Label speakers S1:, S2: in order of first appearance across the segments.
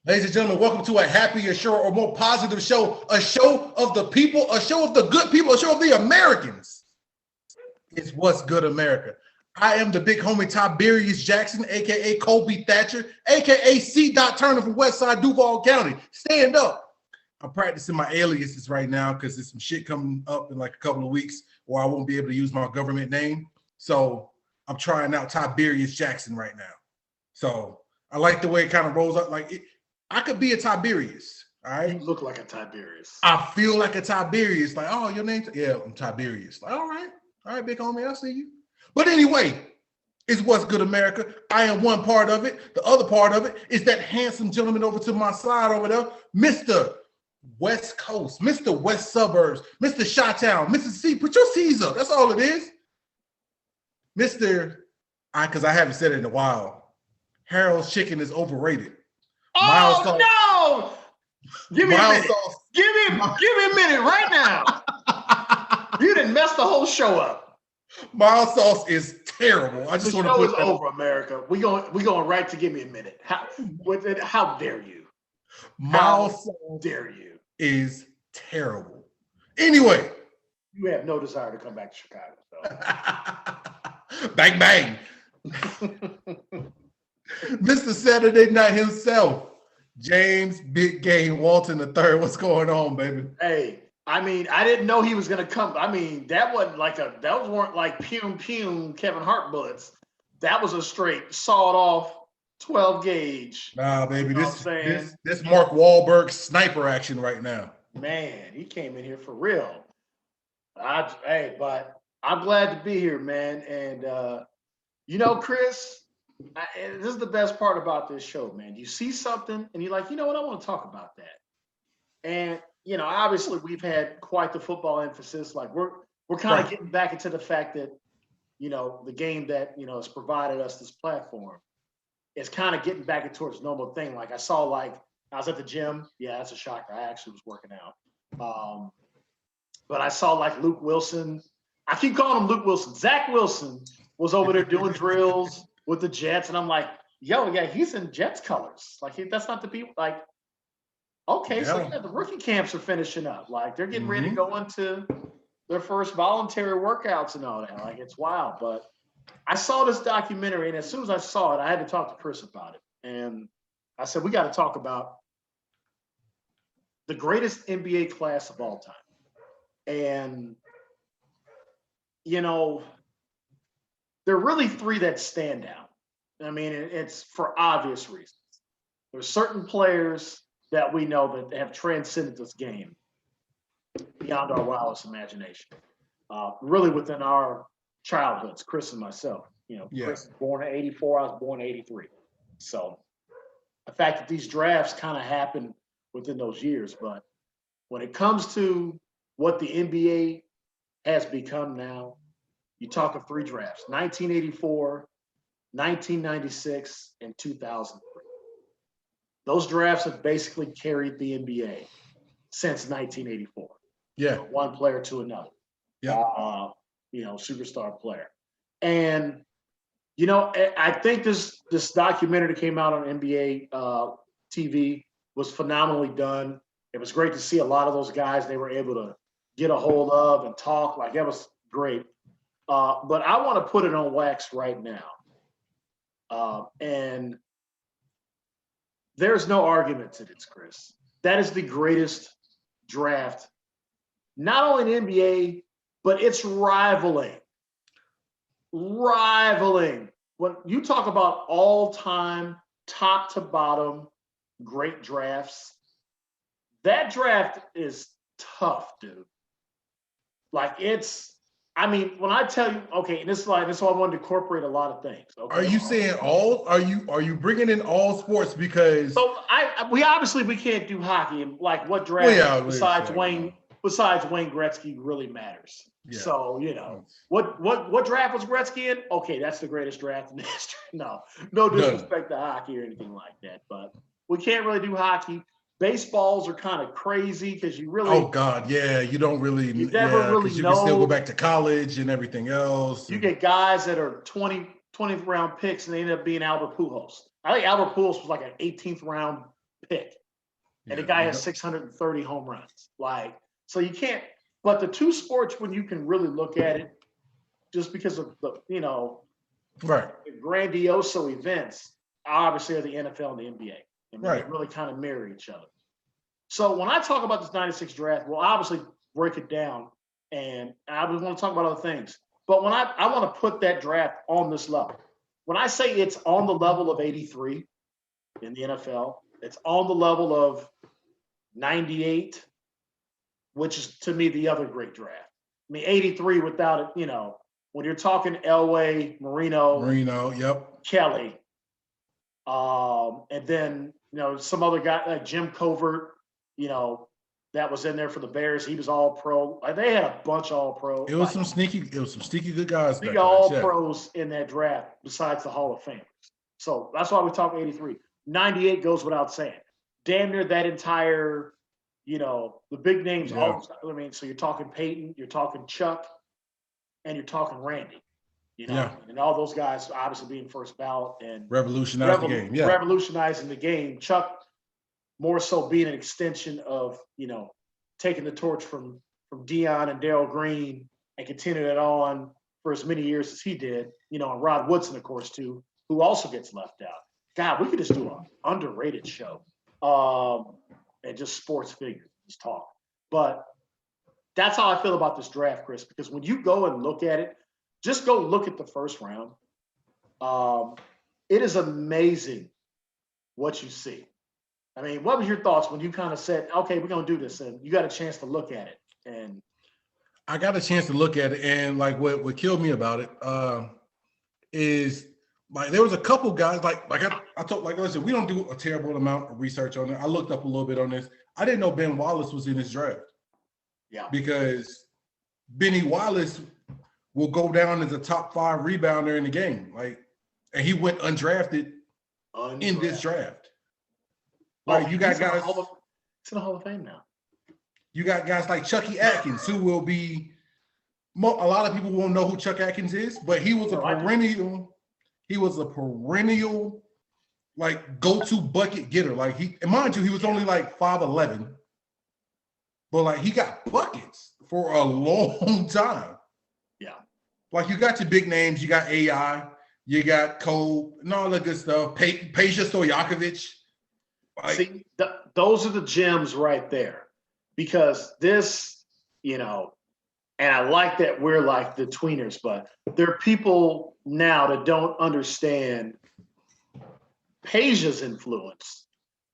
S1: Ladies and gentlemen, welcome to a happier show or more positive show, a show of the people, a show of the good people, a show of the Americans. It's What's Good America. I am the big homie Tiberius Jackson, a.k.a. Kobe Thatcher, a.k.a. C. Turner from Westside Duval County. Stand up. I'm practicing my aliases right now because there's some shit coming up in like a couple of weeks where I won't be able to use my government name. So I'm trying out Tiberius Jackson right now. So I like the way it kind of rolls up. Like I could be a Tiberius. All right.
S2: You look like a Tiberius.
S1: I feel like a Tiberius. Like, oh, your name? Yeah, I'm Tiberius. Like, all right, big homie, I see you. But anyway, it's What's Good America. I am one part of it. The other part of it is that handsome gentleman over to my side over there, Mr. West Coast, Mr. West Suburbs, Mr. Chi-Town, Mr. C. Put your C's up. That's all it is. Because I haven't said it in a while, Harold's chicken is overrated.
S2: No! Give me a minute. Give me a minute right now. You didn't mess the whole show up.
S1: Mild sauce is terrible. I just want to put
S2: that over, America. We going right to give me a minute. How dare you?
S1: Mild sauce dare you is terrible. Anyway,
S2: you have no desire to come back to Chicago. So.
S1: Bang bang. Mr. Saturday Night himself, James Big Game Walton III. What's going on, baby?
S2: Hey, I mean, I didn't know he was gonna come. I mean, that weren't like pew Kevin Hart bullets. That was a straight sawed off 12 gauge.
S1: Nah, baby, this Mark Wahlberg sniper action right now.
S2: Man, he came in here for real. But I'm glad to be here, man. And Chris. This is the best part about this show, man. You see something and you're like, you know what? I want to talk about that. And, obviously we've had quite the football emphasis. Like we're kind of getting back into the fact that, the game that, has provided us this platform is kind of getting back towards normal thing. Like I was at the gym. Yeah, that's a shocker. I actually was working out. But I saw like Luke Wilson. I keep calling him Luke Wilson. Zach Wilson was over there doing drills with the Jets, and I'm like, yeah, he's in Jets colors. Like that's not the people. Like, okay, so the rookie camps are finishing up. Like they're getting ready to go into their first voluntary workouts and all that. Like it's wild. But I saw this documentary, and as soon as I saw it, I had to talk to Chris about it. And I said, we got to talk about the greatest NBA class of all time. And there are really three that stand out. I mean, it's for obvious reasons. There's certain players that we know that have transcended this game beyond our wildest imagination. Really within our childhoods, Chris and myself. Chris was born in 84, I was born in 83. So the fact that these drafts kind of happened within those years, but when it comes to what the NBA has become now, you talk of three drafts: 1984, 1996, and 2003. Those drafts have basically carried the NBA since 1984.
S1: Yeah,
S2: one player to another. Yeah, superstar player. And I think this documentary that came out on NBA TV was phenomenally done. It was great to see a lot of those guys they were able to get a hold of and talk. Like that was great. But I want to put it on wax right now. And there's no argument to this, Chris. That is the greatest draft, not only in the NBA, but it's rivaling. When you talk about all-time, top to bottom, great drafts, that draft is tough, dude. Like when I tell you, okay, and this is why I wanted to incorporate a lot of things. Okay?
S1: Are you saying all? Are you bringing in all sports? Because
S2: so we can't do hockey, and like what draft besides Wayne Gretzky really matters. Yeah. So what draft was Gretzky in? Okay, that's the greatest draft in history. No disrespect to hockey or anything like that, but we can't really do hockey. Baseballs are kind of crazy because you really.
S1: Oh God, yeah, you don't really. You never really know. You can still go back to college and everything else.
S2: You get guys that are 20th round picks and they end up being Albert Pujols. I think Albert Pujols was like an 18th round pick. And the
S1: Yeah,
S2: guy
S1: you
S2: has 630 home runs. Like, so you can't, but the two sports when you can really look at it, just because of the,
S1: right,
S2: the grandioso events, obviously are the NFL and the NBA. I mean,
S1: right.
S2: they really kind of mirror each other. So when I talk about this 96 draft, we'll obviously break it down, and I was want to talk about other things. But when I want to put that draft on this level, when I say it's on the level of 83 in the NFL, it's on the level of 98, which is to me the other great draft. I mean, 83 without it, when you're talking Elway,
S1: Marino, yep.
S2: Kelly, and then some other guy like Jim Covert, that was in there for the Bears. He was all pro. Like, they had a bunch of all pro.
S1: It was some sneaky good guys back
S2: We
S1: there.
S2: got all pros in that draft besides the Hall of Famers. So that's why we talk 83. 98 goes without saying. Damn near that entire, the big names.
S1: Yeah.
S2: So you're talking Peyton, you're talking Chuck, and you're talking Randy.
S1: Yeah.
S2: And all those guys obviously being first ballot and
S1: Revolutionized the game. Yeah.
S2: revolutionizing the game. Chuck more so being an extension of, taking the torch from Dion and Darryl Green and continuing it on for as many years as he did, and Rod Woodson, of course, too, who also gets left out. God, we could just do an underrated show, and just sports figures, just talk. But that's how I feel about this draft, Chris, because when you go and look at it, just go look at the first round. It is amazing what you see. I mean, what was your thoughts when you kind of said, okay, we're going to do this, and you got a chance to look at it? And
S1: I got a chance to look at it, and like what killed me about it is like there was a couple guys like I told, like I said, we don't do a terrible amount of research on it. I looked up a little bit on this. I didn't know Ben Wallace was in this draft.
S2: Yeah,
S1: because Benny Wallace will go down as a top 5 rebounder in the game, and he went undrafted in this draft. Like, you got guys.
S2: It's in the Hall of Fame now.
S1: You got guys like Chucky Atkins, who will be. A lot of people won't know who Chuck Atkins is, but he was a perennial. He was a perennial, like, go-to bucket getter. Like, and mind you, he was only like 5'11", but like he got buckets for a long time.
S2: Yeah,
S1: like you got your big names. You got AI. You got Cole and all that good stuff. Peja Stojakovic.
S2: See, those are the gems right there, because this, and I like that we're like the tweeners, but there are people now that don't understand Peja's influence.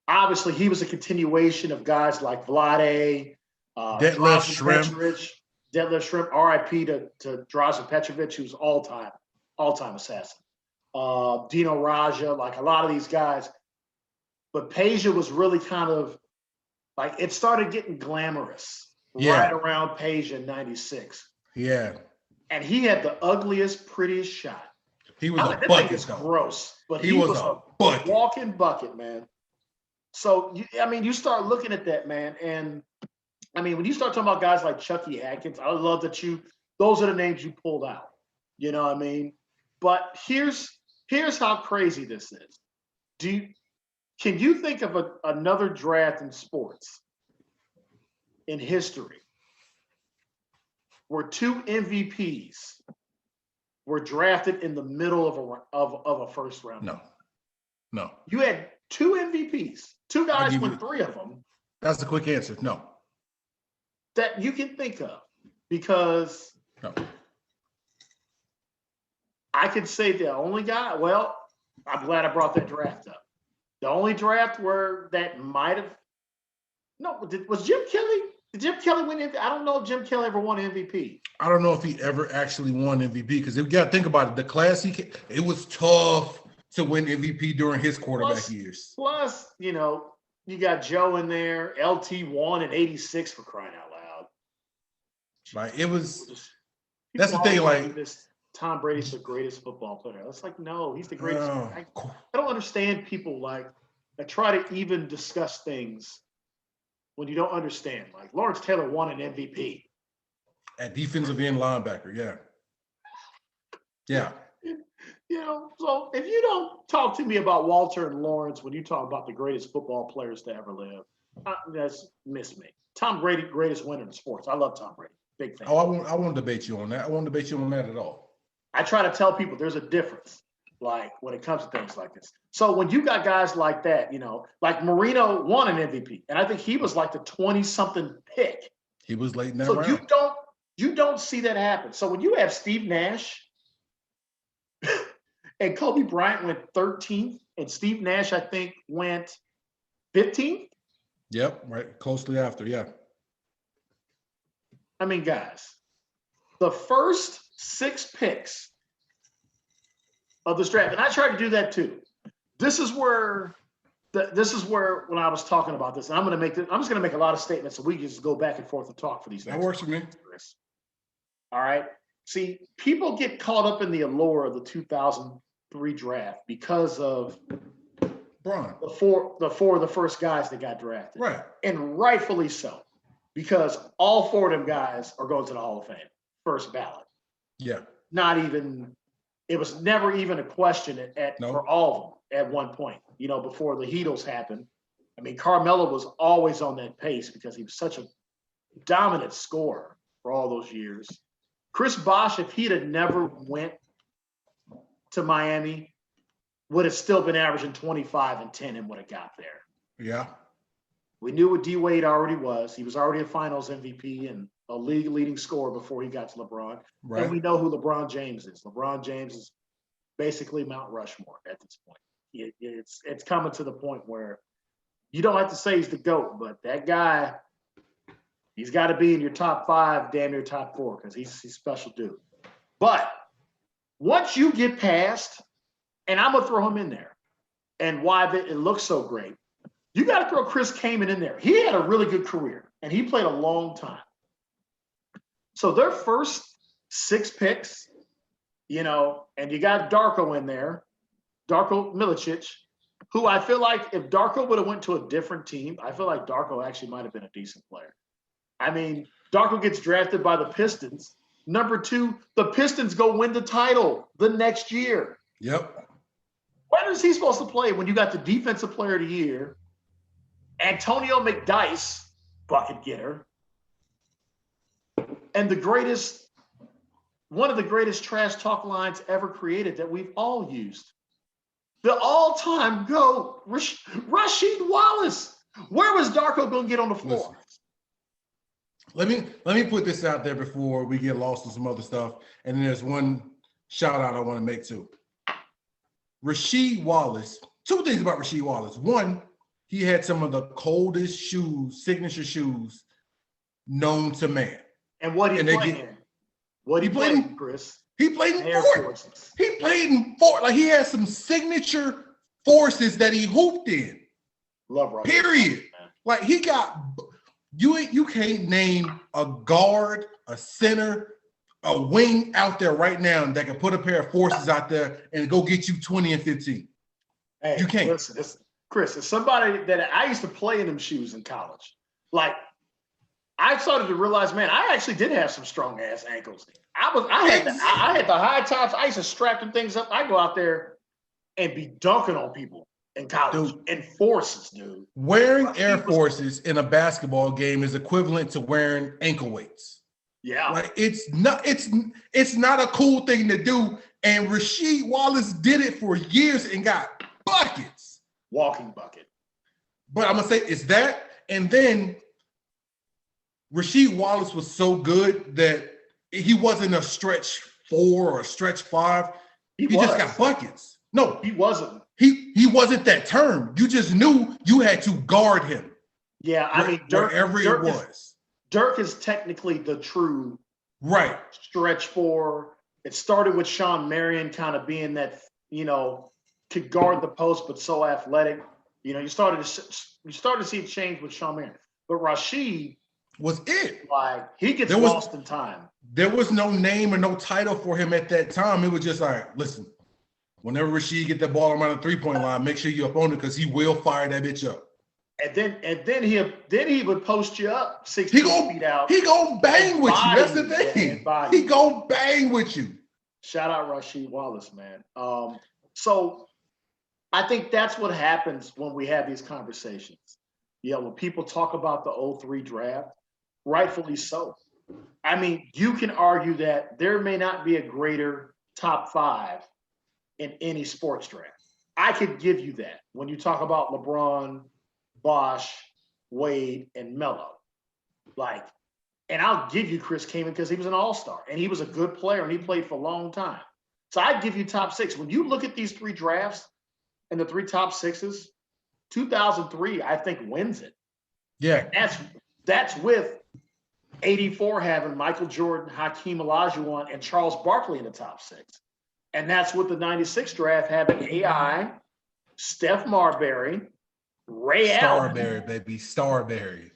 S2: Obviously, he was a continuation of guys like Vlade,
S1: Detlef Schrempf.
S2: Detlef Schrempf, RIP to Drazen Petrovic, who's all-time assassin. Dino Raja, like a lot of these guys. But Peja was really kind of like, it started getting glamorous right around Peja in 96.
S1: Yeah.
S2: And he had the ugliest, prettiest shot.
S1: He was a bucket.
S2: It's gross, but
S1: he was a bucket.
S2: Walking bucket, man. So, you start looking at that, man. And, when you start talking about guys like Chucky Atkins, I love that those are the names you pulled out. You know what I mean? But here's how crazy this is. Can you think of another draft in sports in history where 2 MVPs were drafted in the middle of a first round?
S1: No.
S2: You had 2 MVPs. 2 guys went 3 of them.
S1: That's the quick answer. No.
S2: That you can think of, because I could say the only guy. Well, I'm glad I brought that draft up. The only draft where that might have was Jim Kelly. Did Jim Kelly win MVP? I don't know if Jim Kelly ever won MVP.
S1: I don't know if he ever actually won MVP, because you got to think about it. The class it was tough to win MVP during his quarterback years.
S2: Plus, you got Joe in there. LT won in '86 for crying out loud.
S1: Like, it was. That's the thing. Like,
S2: Tom Brady's the greatest football player. It's like, no, he's the greatest. I don't understand people that try to even discuss things when you don't understand. Like, Lawrence Taylor won an MVP
S1: at defensive end linebacker. Yeah.
S2: So if you don't talk to me about Walter and Lawrence when you talk about the greatest football players to ever live, that's miss me. Tom Brady, greatest winner in sports. I love Tom Brady. Big fan.
S1: Oh, I won't debate you on that. I won't debate you on that at all.
S2: I try to tell people there's a difference, like when it comes to things like this. So when you got guys like that, like Marino won an MVP, and I think he was like the 20-something pick.
S1: He was late in that
S2: So
S1: round.
S2: you don't see that happen. So when you have Steve Nash and Kobe Bryant went 13th, and Steve Nash, I think, went 15th.
S1: Yep, right. Closely after, yeah.
S2: I mean, guys, the first 6 picks of this draft, and I tried to do that too. This is where when I was talking about this, and I'm just gonna make a lot of statements so we can just go back and forth and talk for these.
S1: That works for me.
S2: All right. See, people get caught up in the allure of the 2003 draft because of
S1: Bron.
S2: the four of the first guys that got drafted.
S1: Right.
S2: And rightfully so, because all 4 of them guys are going to the Hall of Fame, first ballot.
S1: Yeah.
S2: It was never even a question for all of them at one point, before the Heatles happened. I mean, Carmelo was always on that pace because he was such a dominant scorer for all those years. Chris Bosh, if he'd have never went to Miami, would have still been averaging 25 and 10 and would have got there.
S1: Yeah.
S2: We knew what D Wade already was. He was already a finals MVP and a league leading scorer before he got to LeBron.
S1: Right.
S2: And we know who LeBron James is. LeBron James is basically Mount Rushmore at this point. It's coming to the point where you don't have to say he's the GOAT, but that guy, he's got to be in your top 5, damn near top 4, because he's a special dude. But once you get past, and I'm going to throw him in there, and why it looks so great, you got to throw Chris Kaman in there. He had a really good career, and he played a long time. So their first 6 picks, and you got Darko in there, Darko Milicic, who I feel like if Darko would have went to a different team, I feel like Darko actually might have been a decent player. I mean, Darko gets drafted by the Pistons. Number 2, the Pistons go win the title the next year.
S1: Yep.
S2: When is he supposed to play when you got the defensive player of the year, Antonio McDyess, bucket getter, and one of the greatest trash talk lines ever created that we've all used? The all-time GOAT, Rasheed Wallace. Where was Darko going to get on the floor?
S1: Listen, let me put this out there before we get lost in some other stuff. And then there's one shout out I want to make too. Rasheed Wallace. 2 things about Rasheed Wallace. One, he had some of the coldest shoes, signature shoes, known to man.
S2: And what he played in? What he played in, Chris?
S1: He played in
S2: Air
S1: Fort.
S2: Forces.
S1: He played in Fort. Like, he had some signature forces that he hooped in.
S2: Love Rob.
S1: Period. Like, he got you can't name a guard, a center, a wing out there right now that can put a pair of forces out there and go get you 20 and 15.
S2: Hey,
S1: you can't.
S2: Listen, Chris, as somebody that I used to play in them shoes in college, like I started to realize, man, I actually did have some strong ass ankles. I had the high tops. I used to strap them things up. I go out there and be dunking on people in college in forces, dude.
S1: Wearing Air Forces in a basketball game is equivalent to wearing ankle weights.
S2: Yeah.
S1: Like, it's not a cool thing to do. And Rasheed Wallace did it for years and got buckets.
S2: Walking bucket.
S1: But I'm gonna say it's that, and then Rasheed Wallace was so good that he wasn't a stretch 4 or a stretch 5. He just got buckets. No,
S2: he wasn't.
S1: He wasn't that term. You just knew you had to guard him.
S2: Yeah, I mean, Dirk is technically the true stretch 4. It started with Sean Marion kind of being that, could guard the post but so athletic. You started to see it change with Sean Marion. But Rasheed
S1: was it.
S2: Like, he gets lost in time.
S1: There was no name or no title for him at that time. It was just like, listen, whenever Rasheed get that ball around the 3-point line, make sure you're up on it because he will fire that bitch up.
S2: And then he would post you up 16 feet out.
S1: He gonna bang with you. That's the thing. He gonna bang with you.
S2: Shout out Rasheed Wallace, man. So I think that's what happens when we have these conversations. When people talk about the '03 draft, rightfully so. I mean, you can argue that there may not be a greater top five in any sports draft. I could give you that when you talk about LeBron, Bosh, Wade, and Melo. Like, and I'll give you Chris Kaman because he was an all-star and he was a good player and he played for a long time. So I'd give you top six. When you look at these three drafts and the three top sixes, 2003, I think, wins it.
S1: Yeah.
S2: That's with 84 having Michael Jordan, Hakeem Olajuwon, and Charles Barkley in the top six. And that's with the 96 draft having AI, Steph Marbury, Ray Allen.
S1: Starberry, baby. Starberry.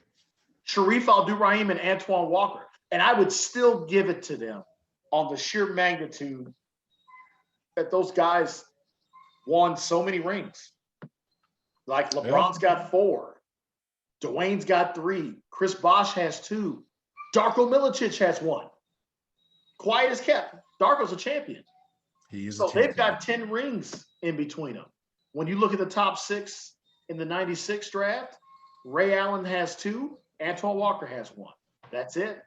S2: Sharif Abdul-Rahim and Antoine Walker. And I would still give it to them on the sheer magnitude that those guys won so many rings. Like LeBron's got 4. Dwayne's got 3. Chris Bosh has 2. Darko Milicic has 1. Quiet as kept. Darko's a champion. So they've got 10 rings in between them. When you look at the top 6 in the 96 draft, Ray Allen has 2. Antoine Walker has 1. That's it.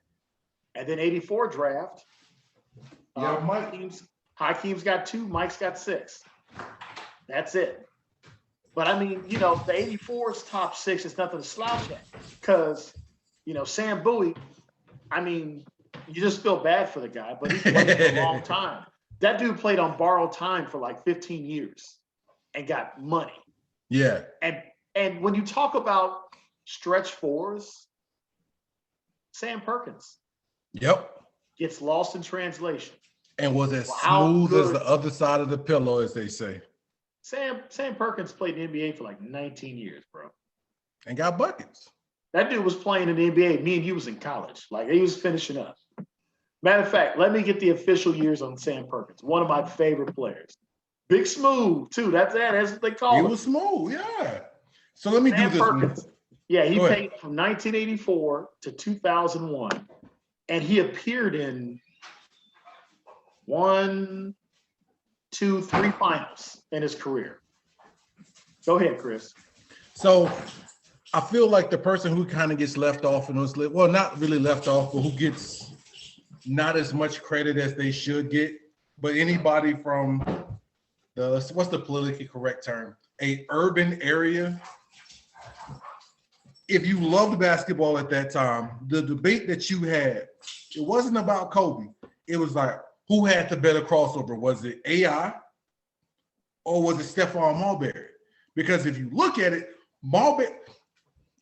S2: And then 84 draft. Hakeem's got 2. Mike's got 6. That's it. But I mean, the 84's top 6 is nothing to slouch at. Because, Sam Bowie, I mean, you just feel bad for the guy, but he played for a long time. That dude played on borrowed time for like 15 years and got money.
S1: Yeah.
S2: And when you talk about stretch fours, Sam Perkins.
S1: Yep.
S2: Gets lost in translation.
S1: And was as smooth as the other side of the pillow, as they say.
S2: Sam Perkins played in the NBA for like 19 years, bro.
S1: And got buckets.
S2: That dude was playing in the NBA. Me and he was in college. Like, he was finishing up. Matter of fact, let me get the official years on Sam Perkins. One of my favorite players. Big Smooth, too. That's what they call him.
S1: He was smooth, yeah. So let me
S2: Sam
S1: do this.
S2: Perkins. Yeah, he played from 1984 to 2001. And he appeared in 1, 2, 3 finals in his career. Go ahead, Chris.
S1: So I feel like the person who kind of gets left off in those, well, not really left off, but who gets not as much credit as they should get, but anybody from what's the politically correct term? A urban area. If you loved basketball at that time, the debate that you had, it wasn't about Kobe. It was like, who had the better crossover? Was it AI or was it Stephon Marbury? Because if you look at it,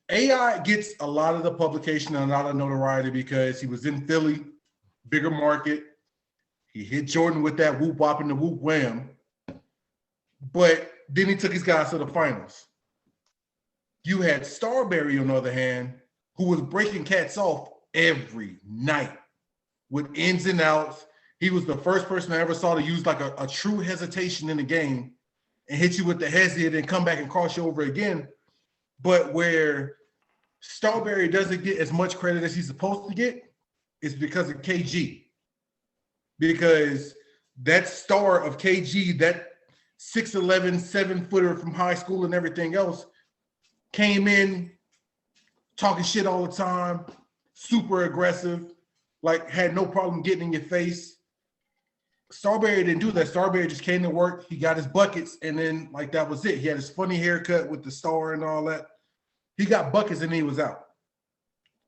S1: AI gets a lot of the publication and a lot of notoriety because he was in Philly, bigger market. He hit Jordan with that whoop wop and the whoop wham. But then he took his guys to the finals. You had Starberry, on the other hand, who was breaking cats off every night with ins and outs. He was the first person I ever saw to use like a true hesitation in the game and hit you with the hezzy and then come back and cross you over again. But where Starberry doesn't get as much credit as he's supposed to get is because of KG. Because that star of KG, that 6'11", 7-footer from high school and everything else, came in talking shit all the time, super aggressive, like had no problem getting in your face. Starberry didn't do that. Starberry just came to work. He got his buckets, and then like that was it. He had his funny haircut with the star and all that. He got buckets, and he was out.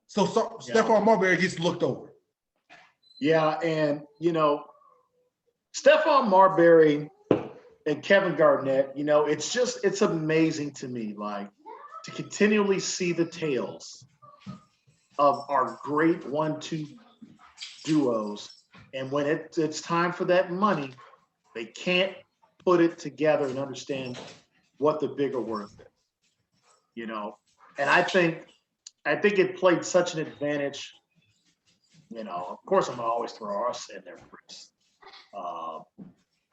S1: So Stephon Marbury gets looked over.
S2: Yeah, and Stephon Marbury and Kevin Garnett, it's amazing to me, like, to continually see the tales of our great 1-2 duos. And when it's time for that money, they can't put it together and understand what the bigger worth is. And I think it played such an advantage. Of course, I'm gonna always throw us in there, Chris.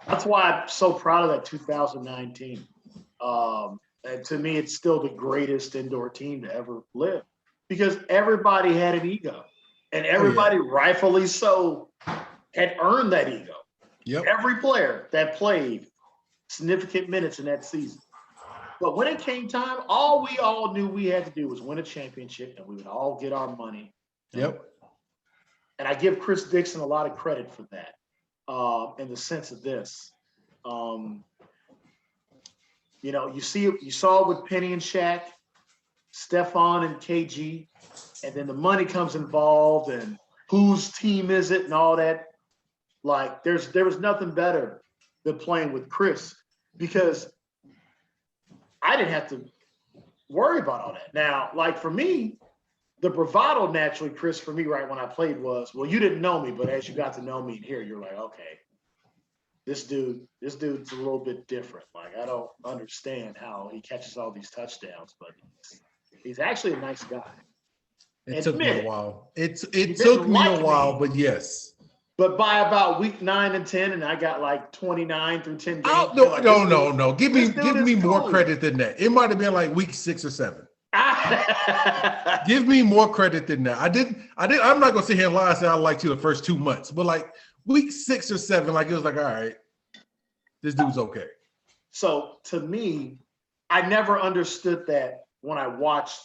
S2: That's why I'm so proud of that 2019. And to me, it's still the greatest indoor team to ever live because everybody had an ego, and everybody, rightfully so, had earned that ego.
S1: Yep.
S2: Every player that played significant minutes in that season. But when it came time, all we all knew we had to do was win a championship, and we would all get our money.
S1: Yep.
S2: And I give Chris Dixon a lot of credit for that, in the sense of this. You know, you saw it with Penny and Shaq, Stephon and KG, and then the money comes involved, and whose team is it, and all that. Like, there was nothing better than playing with Chris, because I didn't have to worry about all that. Now, like for me, the bravado naturally, Chris, for me, right when I played was, well, you didn't know me, but as you got to know me and here, you're like, okay, this dude's a little bit different. Like, I don't understand how he catches all these touchdowns, but he's actually a nice guy.
S1: It took me a while. It took me a while, but yes.
S2: But by about week 9 and 10, and I got like 29 through 10 games.
S1: No. Give me more credit than that. It might have been like week 6 or 7. Give me more credit than that. I'm not gonna sit here and lie and say I liked you the first 2 months, but like week 6 or 7, like it was like, all right, this dude's okay.
S2: So to me, I never understood that when I watched.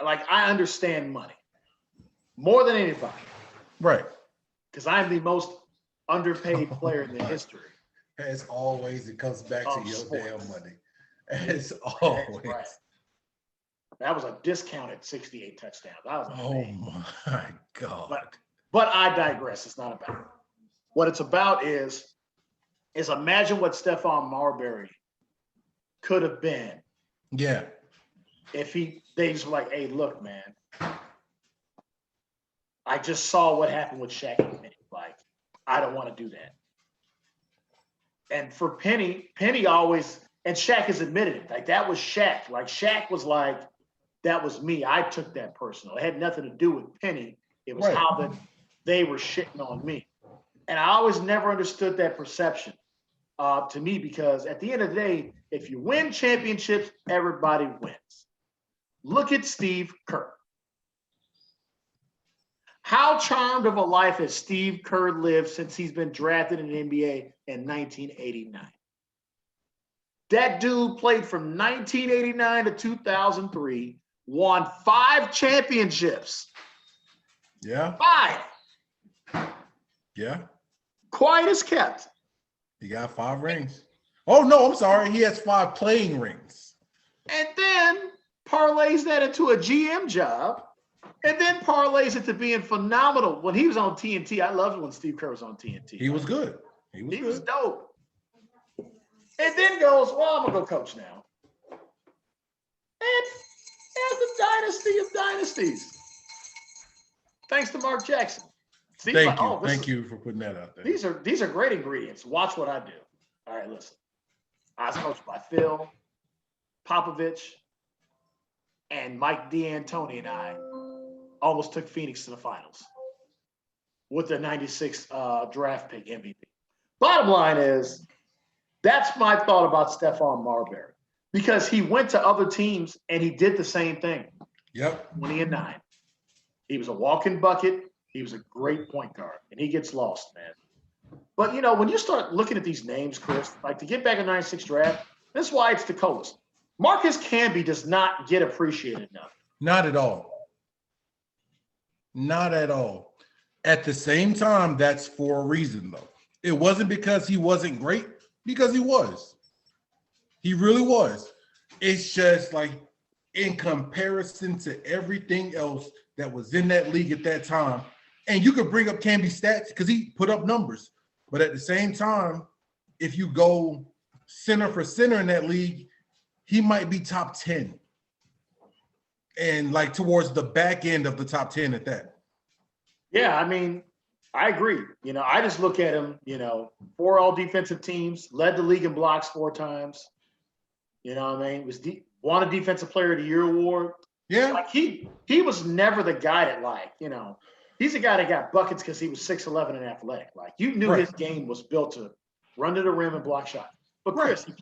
S2: Like, I understand money more than anybody,
S1: right?
S2: Because I'm the most underpaid player in the history.
S1: As always, it comes back to your
S2: sports.
S1: damn money. As always.
S2: Right. That was a discounted 68 touchdowns.
S1: Oh my God.
S2: But I digress. It's not about it. What it's about is imagine what Stephon Marbury could have been.
S1: Yeah.
S2: If they just were like, hey, look, man, I just saw what happened with Shaq and Penny. Like, I don't want to do that. And for Penny always, and Shaq has admitted it, like that was Shaq. Like Shaq was like, that was me. I took that personal. It had nothing to do with Penny. It was how they were shitting on me. And I always never understood that perception to me, because at the end of the day, if you win championships, everybody wins. Look at Steve Kerr. How charmed of a life has Steve Kerr lived since he's been drafted in the NBA in 1989? That dude played from 1989 to 2003, won 5 championships.
S1: Yeah.
S2: 5.
S1: Yeah.
S2: Quiet as kept.
S1: He got 5 rings. Oh, no, I'm sorry. He has 5 playing rings.
S2: And then parlays that into a GM job, and then parlays it to being phenomenal. When he was on TNT, I loved when Steve Kerr was on TNT.
S1: He was good. He
S2: was dope. And then goes, well, I'm going to go coach now. And as the dynasty of dynasties. Thanks to Mark Jackson.
S1: Thank you for putting that out there.
S2: These are great ingredients. Watch what I do. All right, listen. I was coached by Phil, Popovich, and Mike D'Antoni, and I almost took Phoenix to the finals with the 96 draft pick MVP. Bottom line is, that's my thought about Stephon Marbury, because he went to other teams and he did the same thing.
S1: Yep.
S2: 20 and 9. He was a walking bucket. He was a great point guard, and he gets lost, man. But, you know, when you start looking at these names, Chris, like to get back in 96 draft, that's why it's the coldest. Marcus Camby does not get appreciated enough.
S1: Not at all. Not at all. At the same time, that's for a reason, though. It wasn't because he wasn't great, because he was. He really was. It's just like in comparison to everything else that was in that league at that time. And you could bring up Camby's stats because he put up numbers. But at the same time, if you go center for center in that league, he might be top 10. And like towards the back end of the top 10 at that.
S2: Yeah, I mean, I agree. You know, I just look at him, 4 all defensive teams, led the league in blocks 4 times. You know what I mean? Won a Defensive Player of the Year award.
S1: Yeah.
S2: Like he was never the guy that he's a guy that got buckets because he was 6'11" and athletic. Like you knew his game was built to run to the rim and block shots. But Chris, he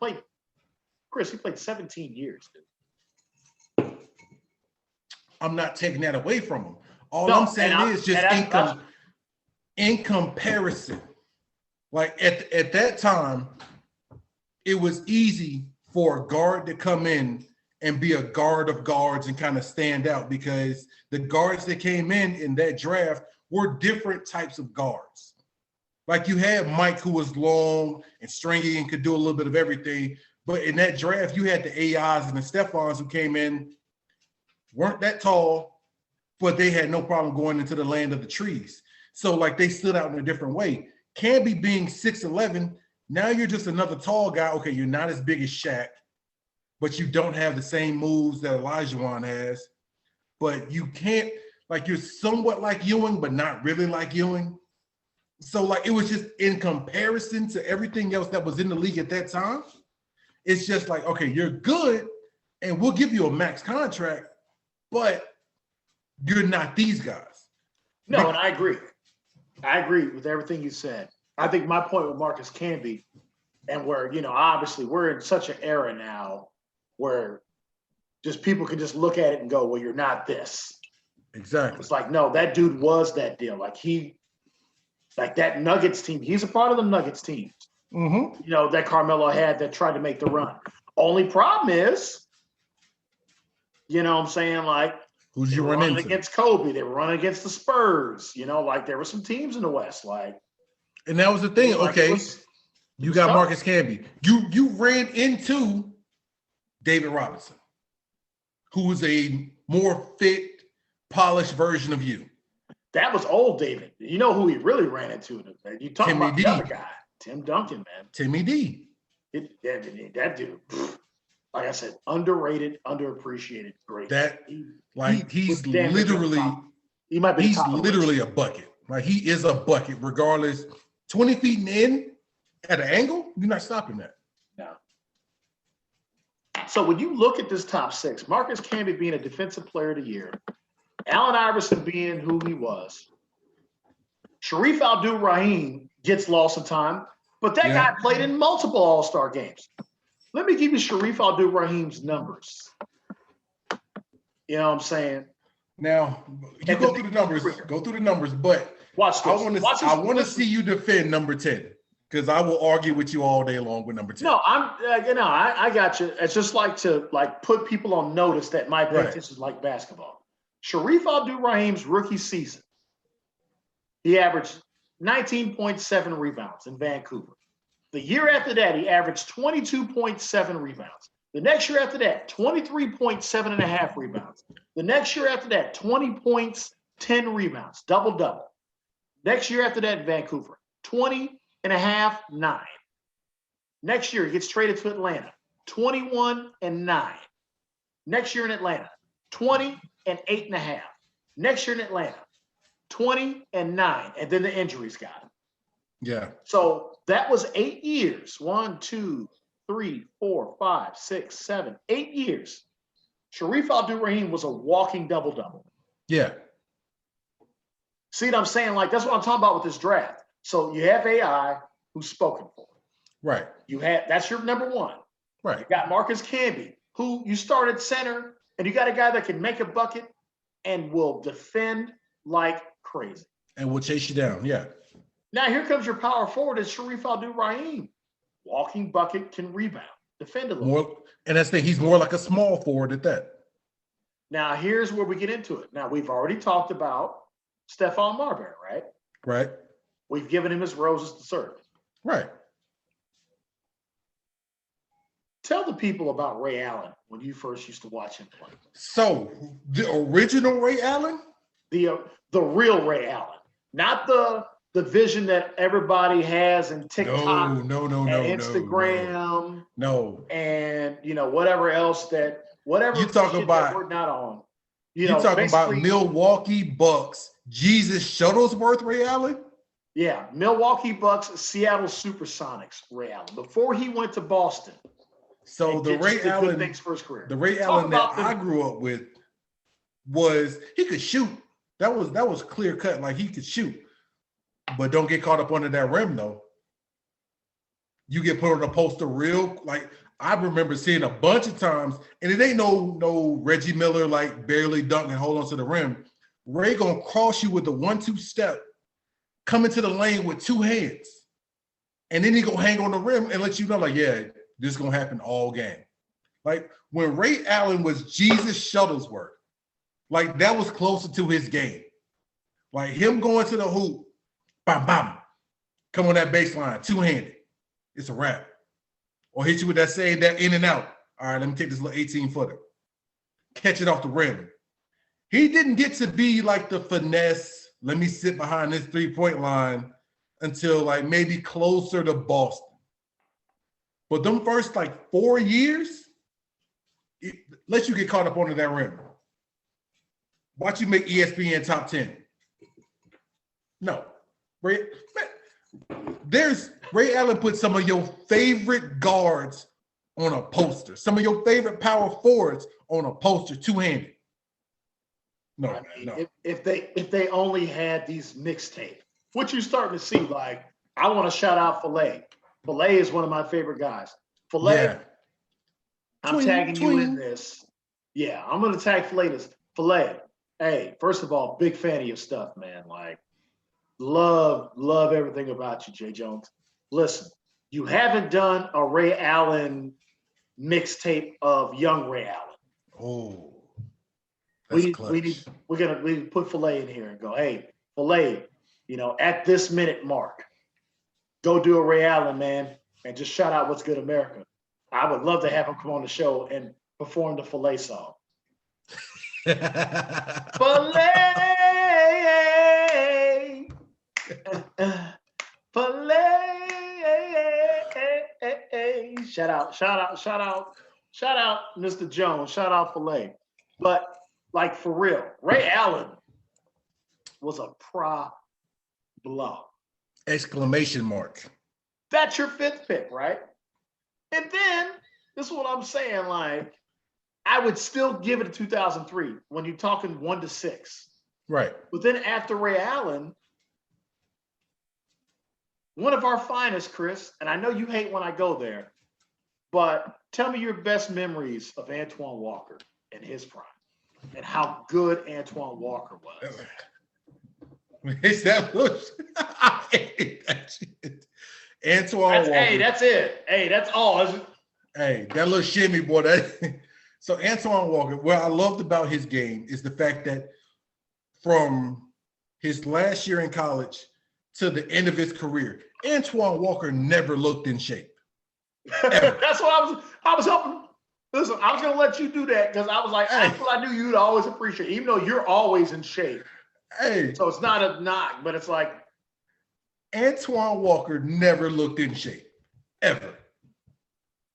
S2: played 17 years, dude.
S1: I'm not taking that away from him. All I'm saying is just in comparison. Like at that time, it was easy for a guard to come in and be a guard of guards and kind of stand out because the guards that came in that draft were different types of guards. Like you had Mike, who was long and stringy and could do a little bit of everything. But in that draft, you had the AIs and the Stephons who came in, weren't that tall, but they had no problem going into the land of the trees. So like they stood out in a different way. Camby being 6'11", now you're just another tall guy. Okay, you're not as big as Shaq, but you don't have the same moves that Olajuwon has. But you can't, like you're somewhat like Ewing, but not really like Ewing. So like it was just in comparison to everything else that was in the league at that time, it's just like, okay, you're good and we'll give you a max contract, but you're not these guys.
S2: No, and I agree. I agree with everything you said. I think my point with Marcus Camby, and where, obviously we're in such an era now where just people can just look at it and go, well, you're not this.
S1: Exactly.
S2: It's like, no, that dude was that deal. Like that Nuggets team, he's a part of the Nuggets team.
S1: Mm-hmm.
S2: That Carmelo had that tried to make the run. Only problem is, what I'm saying? Like,
S1: who'd you run into?
S2: Against Kobe. They were running against the Spurs. Like there were some teams in the West. Like,
S1: and that was the thing. Okay, you got
S2: tough.
S1: Marcus Camby. You ran into David Robinson, who was a more fit, polished version of you.
S2: That was old David. You know who he really ran into? You talking
S1: Timmy
S2: about
S1: D.
S2: the other guy, Tim Duncan, man.
S1: Timmy D.
S2: That dude, like I said, underrated, underappreciated, great.
S1: He's literally
S2: he might be
S1: he's literally a bucket. Like he is a bucket, regardless. 20 feet in at an angle, you're not stopping that.
S2: No. So when you look at this top six, Marcus Camby being a defensive player of the year, Allen Iverson being who he was, Sharif Abdul-Rahim gets lost in time, but that guy played in multiple All-Star games. Let me give you Sharif Abdul-Rahim's numbers. You know what I'm saying?
S1: Now, you go through the numbers, but
S2: watch this.
S1: I want to see you defend number 10 because I will argue with you all day long with number 10.
S2: No, I got you. It's just like to put people on notice that my attention is like basketball. Sharif Abdul-Rahim's rookie season, he averaged 19.7 rebounds in Vancouver. The year after that, he averaged 22.7 rebounds. The next year after that, 23.7 and a half rebounds. The next year after that, 20 points, 10 rebounds, double-double. Next year after that in Vancouver, 20 and a half, 9. Next year, he gets traded to Atlanta, 21 and 9. Next year in Atlanta, 20 and 8.5. Next year in Atlanta, 20 and 9. And then the injuries got him.
S1: Yeah.
S2: So that was 8 years. 1, 2, 3, 4, 5, 6, 7, 8 years. Sharif Abdul-Rahim was a walking double-double.
S1: Yeah.
S2: See what I'm saying? Like, that's what I'm talking about with this draft. So you have AI who's spoken for.
S1: Right.
S2: That's your number one.
S1: Right.
S2: You got Marcus Camby, who you start at center, and you got a guy that can make a bucket and will defend like crazy.
S1: And will chase you down. Yeah.
S2: Now here comes your power forward is Sharif Abdul-Rahim. Walking bucket, can rebound, defend a little
S1: more, and that's the thing. He's more like a small forward at that.
S2: Now here's where we get into it. Now we've already talked about Stephon Marbury, right?
S1: Right.
S2: We've given him his roses to serve.
S1: Right.
S2: Tell the people about Ray Allen when you first used to watch him play.
S1: So the original Ray Allen?
S2: The real Ray Allen, not the vision that everybody has in TikTok,
S1: no,
S2: Instagram,
S1: no,
S2: and whatever else whatever
S1: you talking about
S2: that we're not on.
S1: You talking about Milwaukee Bucks, Jesus Shuttlesworth Ray Allen?
S2: Yeah, Milwaukee Bucks, Seattle Supersonics Ray Allen before he went to Boston.
S1: So the Ray Allen,
S2: things for his career.
S1: The Ray Allen that I grew up with was he could shoot. That was clear cut, like he could shoot. But don't get caught up under that rim, though. You get put on a poster real, like I remember seeing a bunch of times, and it ain't no Reggie Miller like barely dunk and hold on to the rim. Ray gonna cross you with the 1-2 step, come into the lane with 2 hands. and then he go hang on the rim and let you know, like, yeah, this is gonna happen all game. Like when Ray Allen was Jesus Shuttlesworth, like that was closer to his game. Like him going to the hoop, bam, bam, come on that baseline, two-handed. It's a wrap. Or hit you with that save, that in and out. All right, let me take this little 18-footer. Catch it off the rim. He didn't get to be like the finesse, let me sit behind this three-point line until like maybe closer to Boston. But them first like 4 years, it lets you get caught up under that rim. Watch you make ESPN top 10. No. Ray Allen put some of your favorite guards on a poster. Some of your favorite power forwards on a poster, two-handed. No,
S2: I mean,
S1: no.
S2: If they only had these mixtape, what you're starting to see, like, I want to shout out Filet. Filet is one of my favorite guys. Filet,
S1: Yeah.
S2: I'm tagging you in this. Yeah, I'm gonna tag Filet this. Filet, hey, first of all, big fan of your stuff, man. Like, love everything about you, Jay Jones. Listen, you haven't done a Ray Allen mixtape of young Ray Allen.
S1: Oh.
S2: We need to put Filet in here and go, hey, Filet, at this minute mark, go do a Ray Allen, man, and just shout out What's Good America. I would love to have him come on the show and perform the Filet song. Filet, Filet. Shout out, Mr. Jones. Shout out Filet. But like for real, Ray Allen was a problem.
S1: Exclamation mark.
S2: That's your fifth pick, right? And then this is what I'm saying. Like, I would still give it a 2003 when you're talking 1 to 6.
S1: Right.
S2: But then after Ray Allen, one of our finest, Chris, and I know you hate when I go there, but tell me your best memories of Antoine Walker in his prime and how good Antoine Walker was.
S1: Is that I hate that shit. Antoine Walker.
S2: Hey, that's it. Hey, that's all.
S1: Hey, that little shimmy, boy. So Antoine Walker, what I loved about his game is the fact that from his last year in college to the end of his career, Antoine Walker never looked in shape.
S2: That's what I was hoping. Listen, I was gonna let you do that because I was like, that's what I knew you'd always appreciate, even though you're always in shape.
S1: Hey. So
S2: it's not a knock, but it's like
S1: Antoine Walker never looked in shape, ever.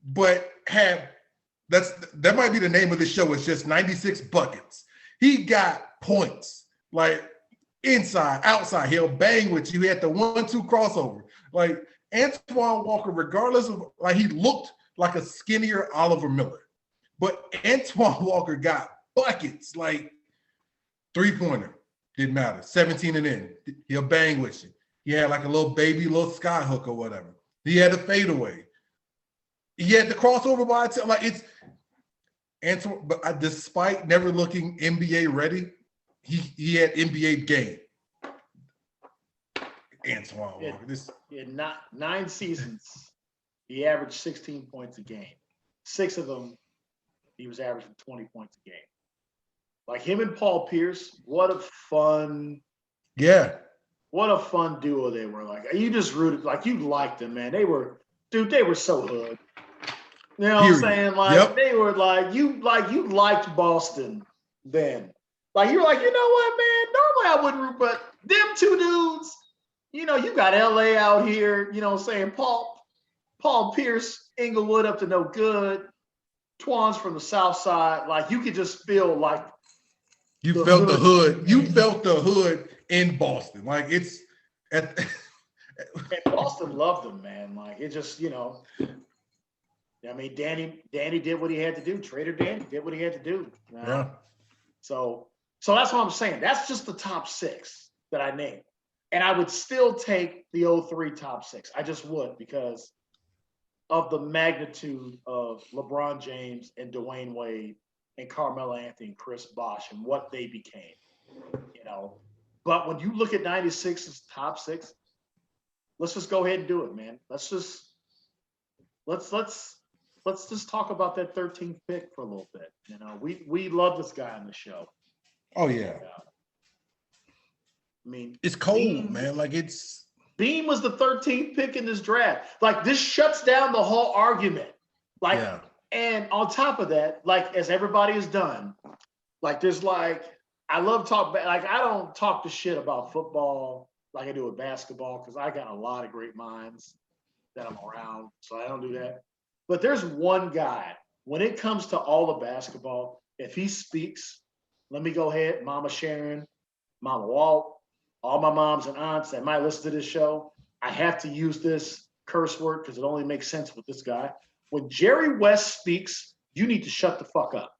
S1: But that might be the name of the show. It's just 96 buckets. He got points, like inside, outside. He'll bang with you. He had the 1-2 crossover. Like Antoine Walker, regardless of, like, he looked like a skinnier Oliver Miller. But Antoine Walker got buckets, like three-pointer. Didn't matter. 17 and in. He'll bang with you. He had like a little sky hook or whatever. He had a fadeaway. He had the crossover by itself. Like it's Antoine, but despite never looking NBA ready, he had NBA game. Antoine Walker.
S2: Not 9 seasons, he averaged 16 points a game. 6 of them, he was averaging 20 points a game. Like him and Paul Pierce, what a fun duo they were. Like you just rooted, like you liked them, man. They were so hood. You know what I'm saying? Like they were like you liked Boston then. Like you're like, you know what, man? Normally I wouldn't root, but them two dudes, you got LA out here, you know what I'm saying? Paul Pierce, Inglewood up to no good. Twan's from the South Side. Like you could just feel like
S1: you felt the hood. You felt the hood in Boston. Like it's and
S2: Boston loved them, man. Like it just, I mean, Danny did what he had to do. Trader Danny did what he had to do.
S1: Yeah.
S2: So that's what I'm saying. That's just the top 6 that I named. And I would still take the 03 top 6. I just would because of the magnitude of LeBron James and Dwayne Wade and Carmelo Anthony and Chris Bosh and what they became, But when you look at 96's top 6, let's just go ahead and do it, man. Let's just talk about that 13th pick for a little bit. You know, we love this guy on the show.
S1: Oh yeah.
S2: I mean,
S1: It's cold, man. Like it's
S2: Beam was the 13th pick in this draft. Like this shuts down the whole argument. Like,
S1: yeah.
S2: And on top of that, like as everybody has done, like there's like I love like I don't talk to shit about football like I do with basketball because I got a lot of great minds that I'm around, so I don't do that. But there's one guy when it comes to all the basketball, if he speaks, let me go ahead, Mama Sharon, Mama Walt, all my moms and aunts that might listen to this show, I have to use this curse word because it only makes sense with this guy. When Jerry West speaks, you need to shut the fuck up.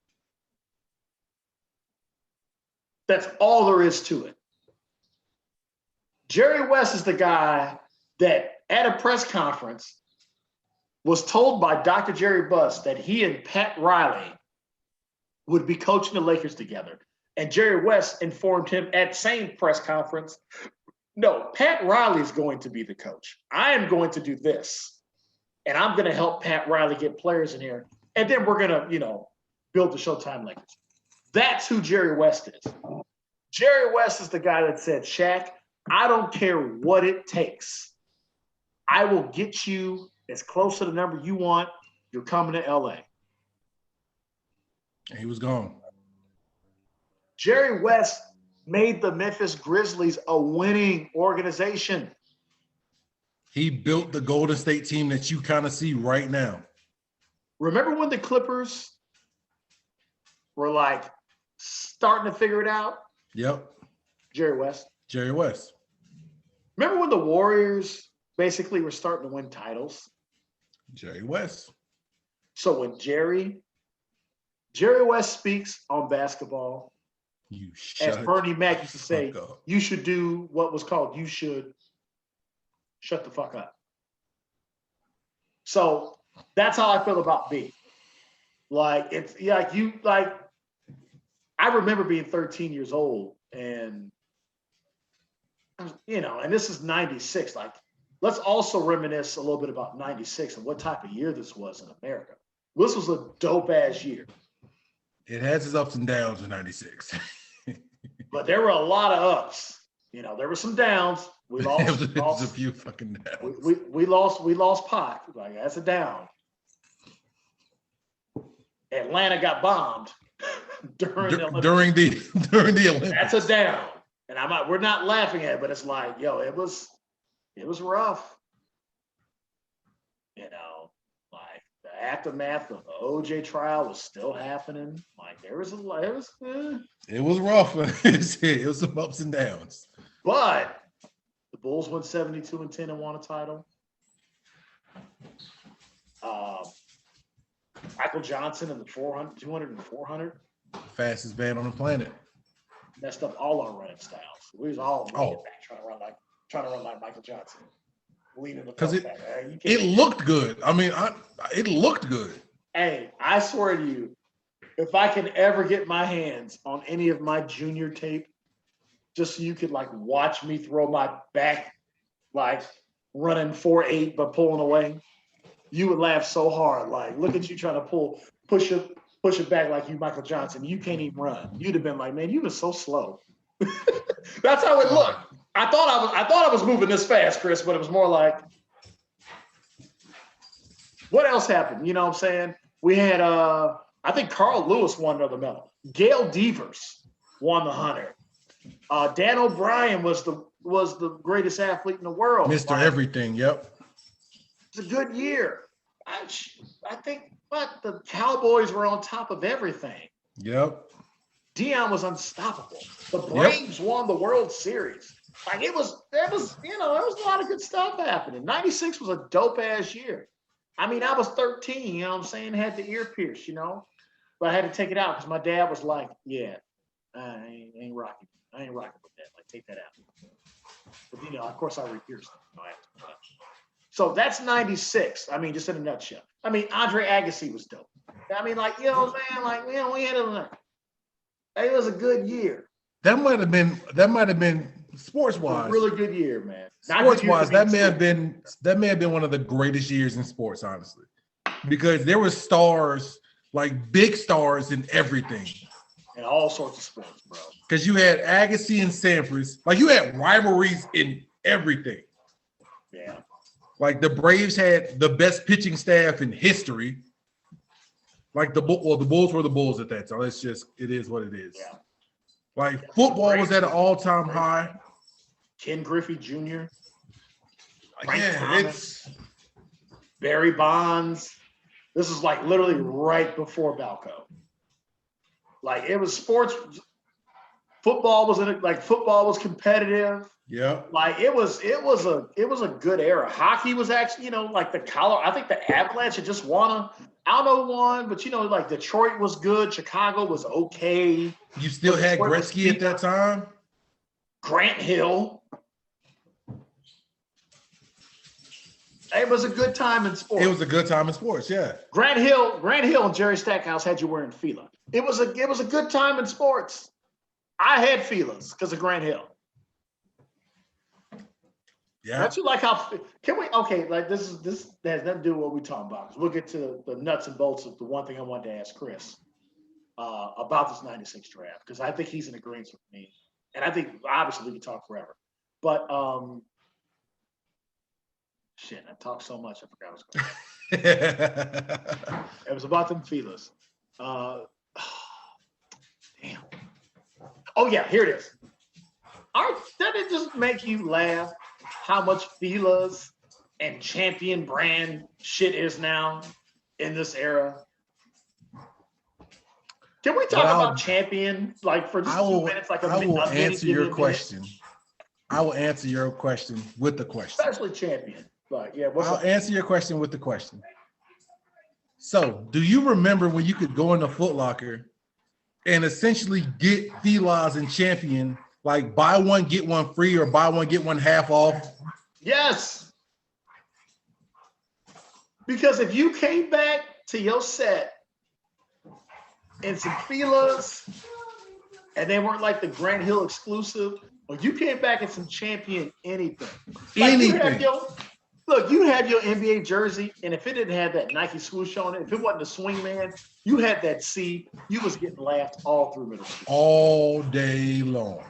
S2: That's all there is to it. Jerry West is the guy that at a press conference was told by Dr. Jerry Buss that he and Pat Riley would be coaching the Lakers together. And Jerry West informed him at same press conference, no, Pat Riley is going to be the coach. I am going to do this. And I'm going to help Pat Riley get players in here. And then we're going to, build the Showtime Lakers. That's who Jerry West is. Jerry West is the guy that said, Shaq, I don't care what it takes. I will get you as close to the number you want. You're coming to LA.
S1: And he was gone.
S2: Jerry West made the Memphis Grizzlies a winning organization.
S1: He built the Golden State team that you kind of see right now.
S2: Remember when the Clippers were like starting to figure it out?
S1: Yep.
S2: Jerry West.
S1: Jerry West.
S2: Remember when the Warriors basically were starting to win titles?
S1: Jerry West.
S2: So when Jerry West speaks on basketball, as Bernie Mac used to say, you should do what was called, you should shut the fuck up. So that's how I feel about B. Like, it's like I remember being 13 years old and, and this is 96. Like, let's also reminisce a little bit about 96 and what type of year this was in America. This was a dope ass year.
S1: It has its ups and downs in 96.
S2: But there were a lot of ups. There were some downs. We lost.
S1: It was a few fucking downs.
S2: We lost Pac. Like, that's a down. Atlanta got bombed during the Olympics. That's a down. And we're not laughing at it, but it's like, it was rough. Like the aftermath of the OJ trial was still happening. Like it was
S1: rough. It was some ups and downs.
S2: But the Bulls went 72-10 and won a title. Michael Johnson in the 200 and 400.
S1: Fastest man on the planet.
S2: Messed up all our running styles. We was all trying to run like Michael Johnson.
S1: Because it looked good. I mean, it looked good.
S2: Hey, I swear to you, if I can ever get my hands on any of my junior tape, just so you could like watch me throw my back, like running 4.8 but pulling away, you would laugh so hard. Like, look at you trying to push it back like you Michael Johnson. You can't even run. You'd have been like, man, you were so slow. That's how it looked. I thought I was moving this fast, Chris, but it was more like, what else happened? You know what I'm saying? We had I think Carl Lewis won another medal. Gail Devers won the 100. Dan O'Brien was the greatest athlete in the world.
S1: Mr. Everything, yep.
S2: It's a good year. I think, but the Cowboys were on top of everything.
S1: Yep.
S2: Deion was unstoppable. The Braves won the World Series. Like there was a lot of good stuff happening. 96 was a dope ass year. I mean, I was 13, you know what I'm saying? Had the ear pierced, but I had to take it out because my dad was like, yeah, I ain't rocking with that. Like, take that out. But, of course I re-pierced it. So that's 96. I mean, just in a nutshell. I mean, Andre Agassi was dope. I mean, like, we had it was a good year.
S1: That might have been sports wise,
S2: really good year, man.
S1: Sports wise, that may have been one of the greatest years in sports, honestly, because there were stars, like big stars in everything.
S2: In all sorts of sports, bro.
S1: Because you had Agassi and Sampras, like you had rivalries in everything.
S2: Yeah.
S1: Like the Braves had the best pitching staff in history. Like the Bulls were the Bulls at that time. It is what it is.
S2: Yeah.
S1: Like football was at an all-time high.
S2: Ken Griffey Jr. Frank
S1: Yeah,
S2: Thomas, Barry Bonds. This is like literally right before Balco. Like it was sports. Football was competitive.
S1: Yeah.
S2: Like it was a good era. Hockey was actually, like I think the Avalanche had just won one, but like Detroit was good. Chicago was okay.
S1: You still had Gretzky at that time?
S2: Grant Hill. It was a good time in sports.
S1: It was a good time in sports, yeah.
S2: Grant Hill and Jerry Stackhouse had you wearing Fila. It was a good time in sports. I had Filas because of Grant Hill.
S1: Yeah.
S2: Don't you like how can we like this has nothing to do with what we're talking about. We'll get to the nuts and bolts of the one thing I wanted to ask Chris about this 96 draft, because I think he's in agreement with me. And I think obviously we can talk forever. But shit, I talked so much I forgot what I was going. It was about them Filas. Damn. Oh yeah, here it is. Doesn't it just make you laugh how much Filas and Champion brand shit is now in this era? Can we talk about Champion like for just 2 minutes?
S1: I will answer your question. I will answer your question with the question.
S2: Especially Champion. But yeah,
S1: I'll answer your question with the question. So, do you remember when you could go in a Foot Locker and essentially get Filas and Champion, like buy one, get one free or buy one, get one half off?
S2: Yes. Because if you came back to your set in some Filas and they weren't like the Grant Hill exclusive, or you came back in some Champion anything. Like
S1: anything.
S2: You had your NBA jersey, and if it didn't have that Nike swoosh on it, if it wasn't the swingman, you had that C, you was getting laughed all through middle school.
S1: All day long.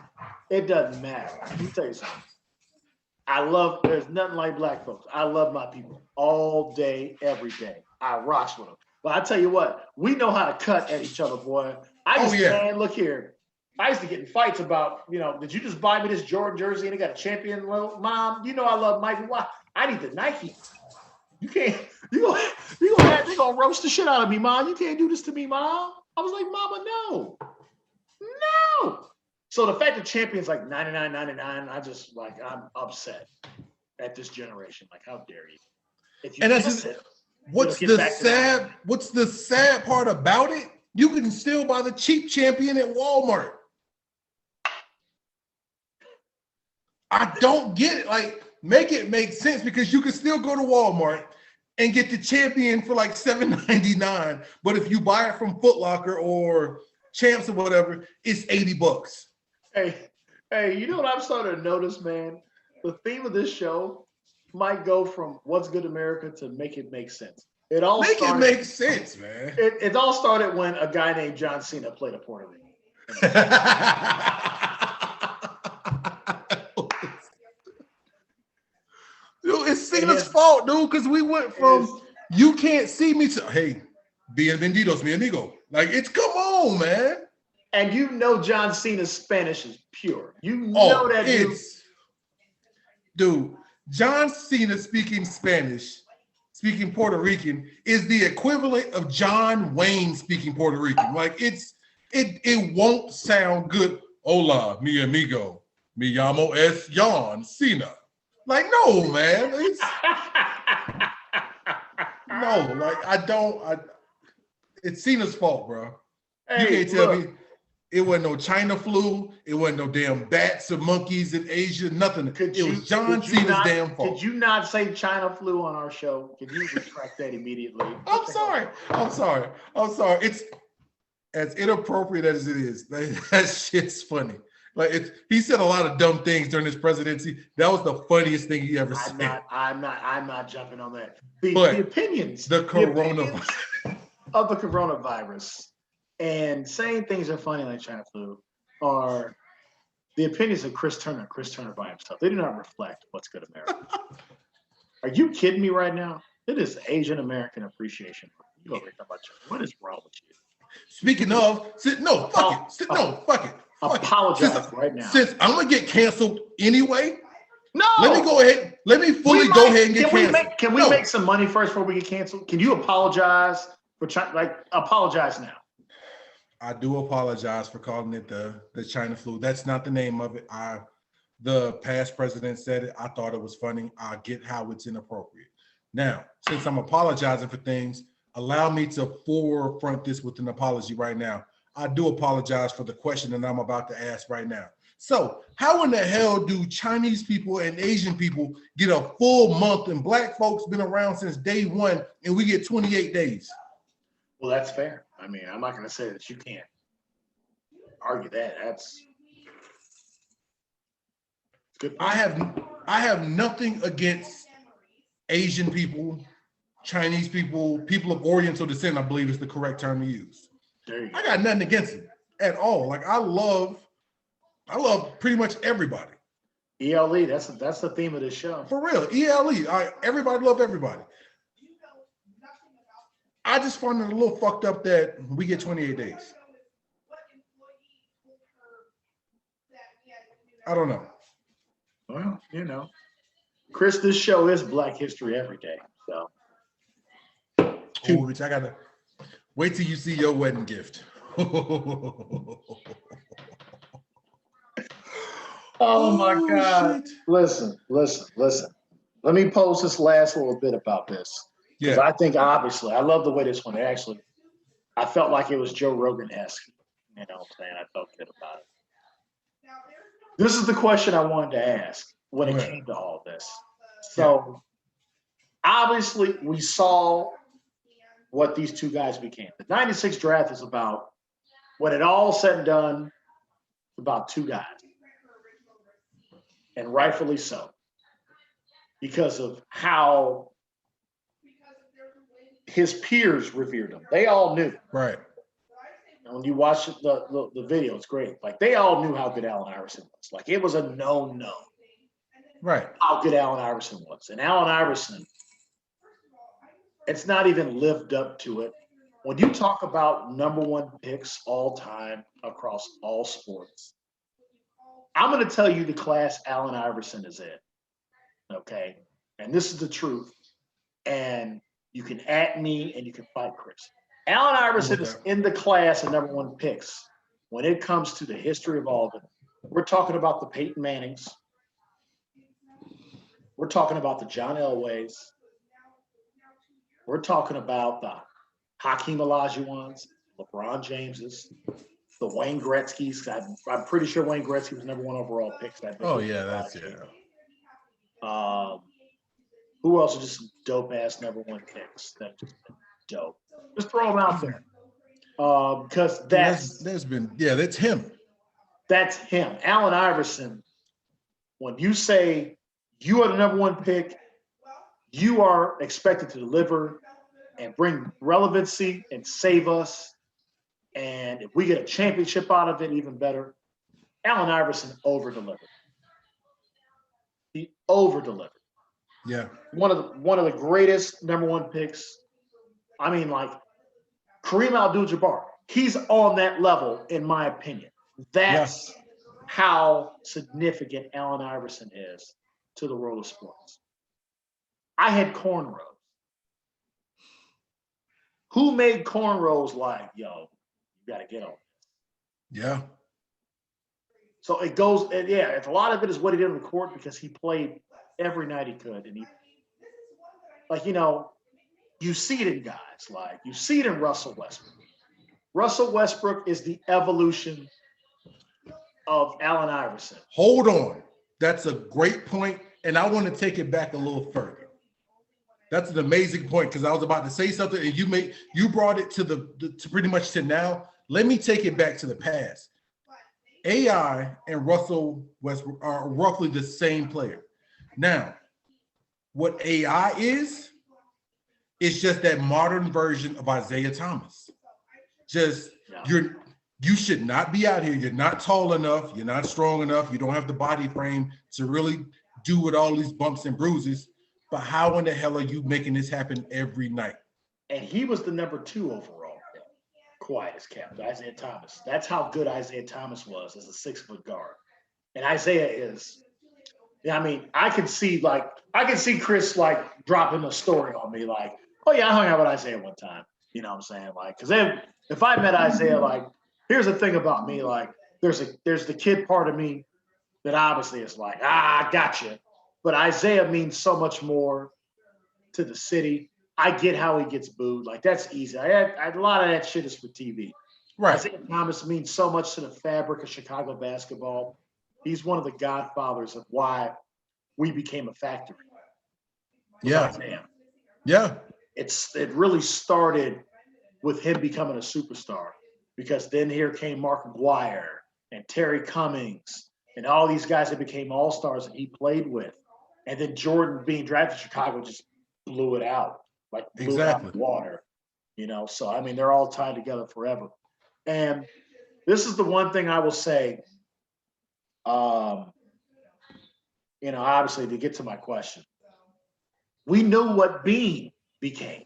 S2: It doesn't matter. Let me tell you something. There's nothing like black folks. I love my people all day, every day. I rocks with them. But I tell you what, we know how to cut at each other, boy. Man, look here. I used to get in fights about, did you just buy me this Jordan jersey and it got a Champion logo? Mom, I love Nike. Why? I need the Nike. You can't, they're gonna roast the shit out of me, Mom. You can't do this to me, Mom. I was like, Mama, no. So the fact that Champion's like $99.99, I'm upset at this generation. Like, how dare you? If you
S1: what's the sad part about it? You can still buy the cheap Champion at Walmart. I don't get it. Like, make it make sense, because you can still go to Walmart and get the Champion for like $7.99. But if you buy it from Foot Locker or Champs or whatever, it's $80.
S2: Hey, you know what I'm starting to notice, man? The theme of this show might go from What's Good America to Make It Make Sense. It make
S1: sense, man.
S2: It all started when a guy named John Cena played a Puerto Rican.
S1: Dude, it's Cena's fault, dude, because we went from you can't see me to, hey, bienvenidos, mi amigo. Like, it's come on, man.
S2: And John Cena's Spanish is pure.
S1: Dude, John Cena speaking Spanish, speaking Puerto Rican, is the equivalent of John Wayne speaking Puerto Rican. Like, it won't sound good. Hola, mi amigo. Me llamo es John Cena. Like, no, man. It's Cena's fault, bro. You can't tell me it wasn't no China flu. It wasn't no damn bats or monkeys in Asia, nothing. It was John Cena's damn fault.
S2: Did you not say China flu on our show? Can you retract that immediately?
S1: I'm sorry. It's as inappropriate as it is. That shit's funny. Like he said a lot of dumb things during his presidency. That was the funniest thing he ever said.
S2: I'm not jumping on that.
S1: But
S2: The opinions,
S1: the
S2: opinions of the coronavirus and saying things are funny like China flu are the opinions of Chris Turner by himself. They do not reflect what's good America. Are you kidding me right now? It is Asian American appreciation. You over here talking about China. What is wrong with you?
S1: Speaking of, fuck it.
S2: Apologize right now.
S1: Since I'm gonna get canceled anyway.
S2: No.
S1: Let me go ahead. Let me fully go ahead and get canceled.
S2: Can we make some money first before we get canceled? Can you apologize for apologize now?
S1: I do apologize for calling it the China flu. That's not the name of it. The past president said it. I thought it was funny. I get how it's inappropriate. Now, since I'm apologizing for things, allow me to forefront this with an apology right now. I do apologize for the question that I'm about to ask right now. So how in the hell do Chinese people and Asian people get a full month and black folks been around since day one and we get 28 days?
S2: Well, that's fair. I mean, I'm not going to say that you can't argue that. That's good.
S1: I have nothing against Asian people, Chinese people, people of Oriental descent, I believe is the correct term to use.
S2: There you go.
S1: I got nothing against it at all. Like I love pretty much everybody.
S2: ELE, that's the theme of this show.
S1: For real, ELE. Everybody love everybody. I just find it a little fucked up that we get 28 days. I don't know.
S2: Well, you know, Chris, this show is Black History every day. So,
S1: which I gotta wait till you see your wedding gift.
S2: Oh my God! Shit. Listen. Let me pose this last little bit about this. Because I think obviously, I love the way this one actually. I felt like it was Joe Rogan-esque. You know what I'm saying? I felt good about it. This is the question I wanted to ask when it came to all this. So obviously we saw what these two guys became. The 96 draft is about, when it all said and done, about two guys. And rightfully so. Because of how his peers revered him. They all knew.
S1: Right.
S2: And when you watch the video, it's great. Like they all knew how good Allen Iverson was. Like it was a no.
S1: Right.
S2: How good Allen Iverson was. And Allen Iverson, it's not even lived up to it. When you talk about #1 picks all time across all sports, I'm going to tell you the class Allen Iverson is in. Okay. And this is the truth. And you can at me and you can fight Chris. Allen Iverson is in the class of #1 picks when it comes to the history of all of it. We're talking about the Peyton Mannings. We're talking about the John Elways. We're talking about the Hakeem Olajuwons, LeBron Jameses, the Wayne Gretzky's. I'm pretty sure Wayne Gretzky was #1 overall pick.
S1: Oh yeah, that's
S2: Who else are just some dope ass #1 picks that just dope? Just throw them out there. Because that's
S1: him.
S2: That's him. Allen Iverson, when you say you are the #1 pick, you are expected to deliver and bring relevancy and save us. And if we get a championship out of it, even better. Allen Iverson over-delivered. He over-delivered.
S1: Yeah.
S2: One of the greatest #1 picks. I mean, like Kareem Abdul-Jabbar. He's on that level, in my opinion. That's how significant Allen Iverson is to the world of sports. I had cornrows. Who made cornrows like, yo, you got to get on this?
S1: Yeah.
S2: So it goes, if a lot of it is what he did on the court because he played every night he could. And he, like, you know, you see it in guys, like you see it in Russell Westbrook. Russell Westbrook is the evolution of Allen Iverson.
S1: Hold on. That's a great point, and I want to take it back a little further. That's an amazing point because I was about to say something, and you brought it to pretty much to now. Let me take it back to the past. AI and Russell Westbrook are roughly the same player. Now, what AI is just that modern version of Isaiah Thomas. Just you should not be out here. You're not tall enough. You're not strong enough. You don't have the body frame to really do with all these bumps and bruises. But how in the hell are you making this happen every night?
S2: And he was the number 2 overall. Quiet as kept, Isaiah Thomas. That's how good Isaiah Thomas was as a 6-foot guard. And Isaiah is, I mean, I can see Chris like dropping a story on me like, oh yeah, I hung out with Isaiah one time. You know what I'm saying? Like, because then if I met Isaiah, like, here's the thing about me, like, there's the kid part of me that obviously is like, I gotcha. But Isaiah means so much more to the city. I get how he gets booed. Like, that's easy. A lot of that shit is for TV.
S1: Right.
S2: Isaiah Thomas means so much to the fabric of Chicago basketball. He's one of the godfathers of why we became a factory.
S1: Yeah.
S2: Isaiah.
S1: Yeah.
S2: It really started with him becoming a superstar, because then here came Mark McGuire and Terry Cummings and all these guys that became all-stars that he played with. And then Jordan being drafted to Chicago just blew it out. Like blew it out of the water. You know, so I mean, they're all tied together forever. And this is the one thing I will say, you know, obviously to get to my question. We knew what Bean became.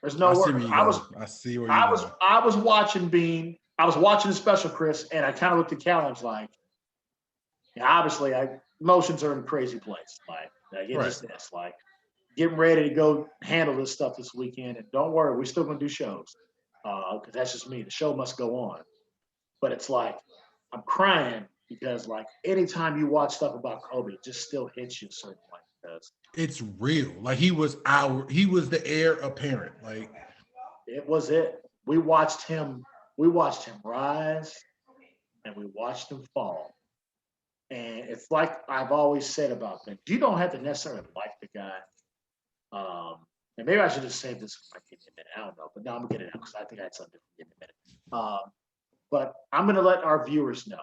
S2: There's no word. I was watching Bean. I was watching the special, Chris, and I kind of looked at Cal and I was like, yeah, obviously, emotions are in a crazy place. Like just this, like getting ready to go handle this stuff this weekend. And don't worry, we're still gonna do shows, because that's just me. The show must go on. But it's like I'm crying because like anytime you watch stuff about Kobe, it just still hits you a certain way. Because
S1: it's real. Like he was the heir apparent. Like
S2: it was it. We watched him rise and we watched him fall. And it's like I've always said about them. You don't have to necessarily like the guy. And maybe I should just save this for my kid in a minute. I don't know. But now I'm going to get it out because I think I had something in a minute. But I'm going to let our viewers know.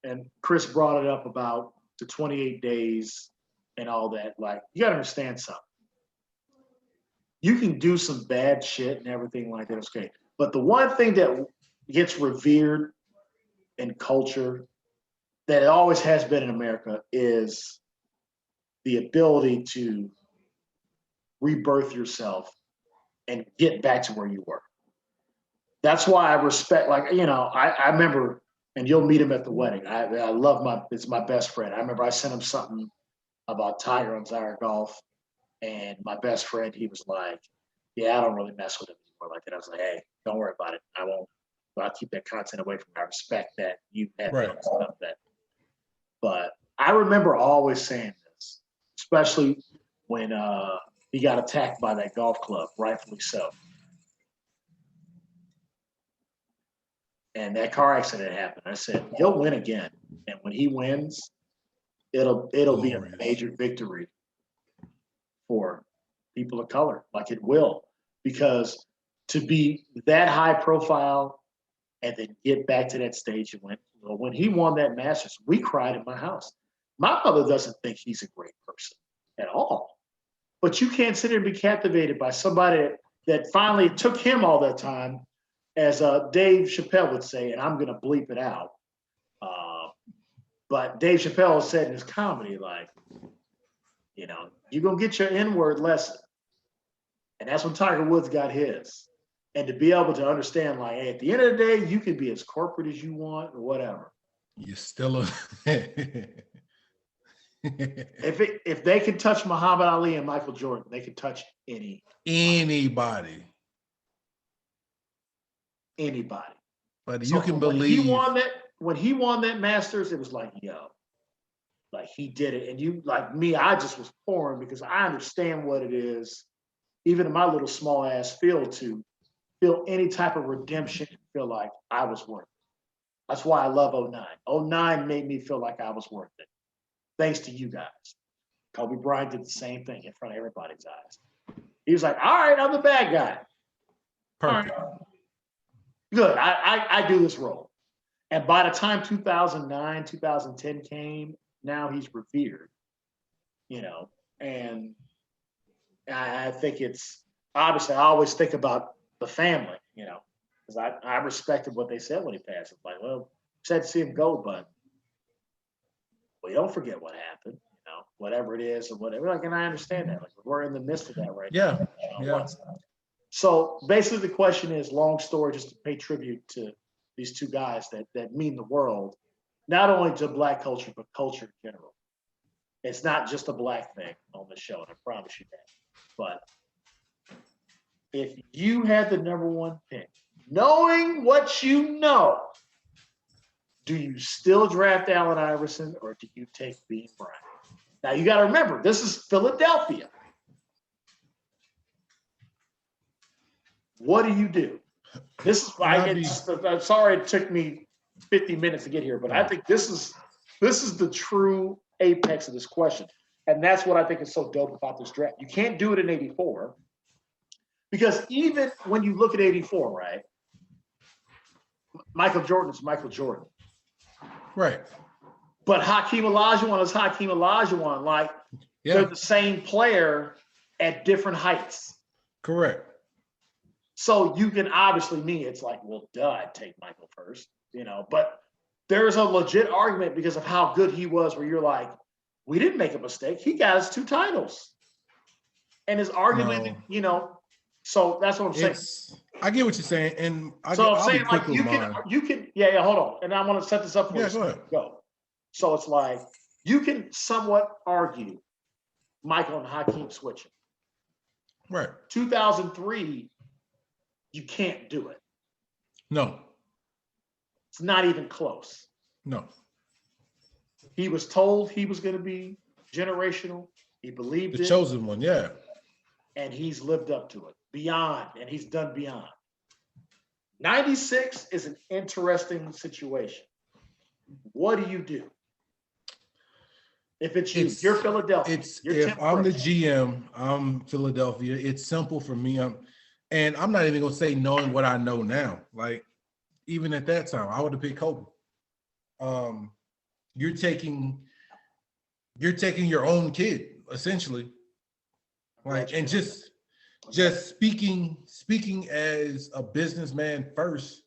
S2: And Chris brought it up about the 28 days and all that. Like, you got to understand something. You can do some bad shit and everything like that. It's okay. But the one thing that gets revered in culture that it always has been in America is the ability to rebirth yourself and get back to where you were. That's why I respect, like, you know, I remember, and you'll meet him at the wedding. I love it's my best friend. I remember I sent him something about Tiger on Zyre Golf, and my best friend, he was like, yeah, I don't really mess with him anymore like that. I was like, hey, don't worry about it. I won't. I'll keep that content away from you. I respect that you have stuff that. But I remember always saying this, especially when he got attacked by that golf club, rightfully so. And that car accident happened. I said, he'll win again. And when he wins, it'll be a major victory for people of color, like it will. Because to be that high profile and then get back to that stage and win. When he won that Masters, we cried in my house. My mother doesn't think he's a great person at all. But you can't sit here and be captivated by somebody that finally took him all that time, as Dave Chappelle would say, and I'm going to bleep it out. But Dave Chappelle said in his comedy, like, you know, you're going to get your N-word lesson. And that's when Tiger Woods got his. And to be able to understand, like, hey, at the end of the day, you can be as corporate as you want or whatever.
S1: You're still a
S2: if they can touch Muhammad Ali and Michael Jordan, they can touch
S1: anybody. But you can believe
S2: when he won that Masters, it was like, yo, like he did it. And you, like me, I just was pouring because I understand what it is, even in my little small ass field, to feel any type of redemption and feel like I was worth it. That's why I love 09. 09 made me feel like I was worth it. Thanks to you guys. Kobe Bryant did the same thing in front of everybody's eyes. He was like, all right, I'm the bad guy.
S1: Perfect.
S2: Right. Good. I do this role. And by the time 2009, 2010 came, now he's revered, and I think it's obviously I always think about the family, because I respected what they said when he passed. It's like, well, sad to see him go, but we don't forget what happened, whatever it is or whatever. Like, and I understand that. Like, we're in the midst of that right now.
S1: Yeah.
S2: So basically, the question is, long story, just to pay tribute to these two guys that mean the world, not only to Black culture, but culture in general. It's not just a Black thing on the show, and I promise you that. But if you had the number one pick, knowing what you know, do you still draft Allen Iverson or do you take Bean Bryant? Now you got to remember, this is Philadelphia. What do you do? This is why I'm sorry it took me 50 minutes to get here, but I think this is the true apex of this question. And that's what I think is so dope about this draft. You can't do it in 84 because even when you look at 84, right? Michael Jordan is Michael Jordan.
S1: Right.
S2: But Hakeem Olajuwon is Hakeem Olajuwon. Like, they're the same player at different heights.
S1: Correct.
S2: So you can obviously it's like, well, duh, I'd take Michael first, but there's a legit argument because of how good he was where you're like, we didn't make a mistake. He got us 2 titles. And his argument, so that's what I'm saying.
S1: I get what you're saying. And
S2: I'm saying like you can, hold on. And I want to set this up for you.
S1: Go ahead.
S2: Go. So it's like, you can somewhat argue Michael and Hakeem switching.
S1: Right.
S2: 2003, you can't do it.
S1: No.
S2: It's not even close.
S1: No.
S2: He was told he was going to be generational. He believed
S1: the chosen one, yeah.
S2: And he's lived up to it. Beyond, and he's done beyond. 96 is an interesting situation. What do you do? If it's you, you're Philadelphia.
S1: If I'm the GM, I'm Philadelphia. It's simple for me. And I'm not even gonna say knowing what I know now. Like, even at that time, I would have picked Kobe. You're taking your own kid, essentially. Like, and just speaking as a businessman first,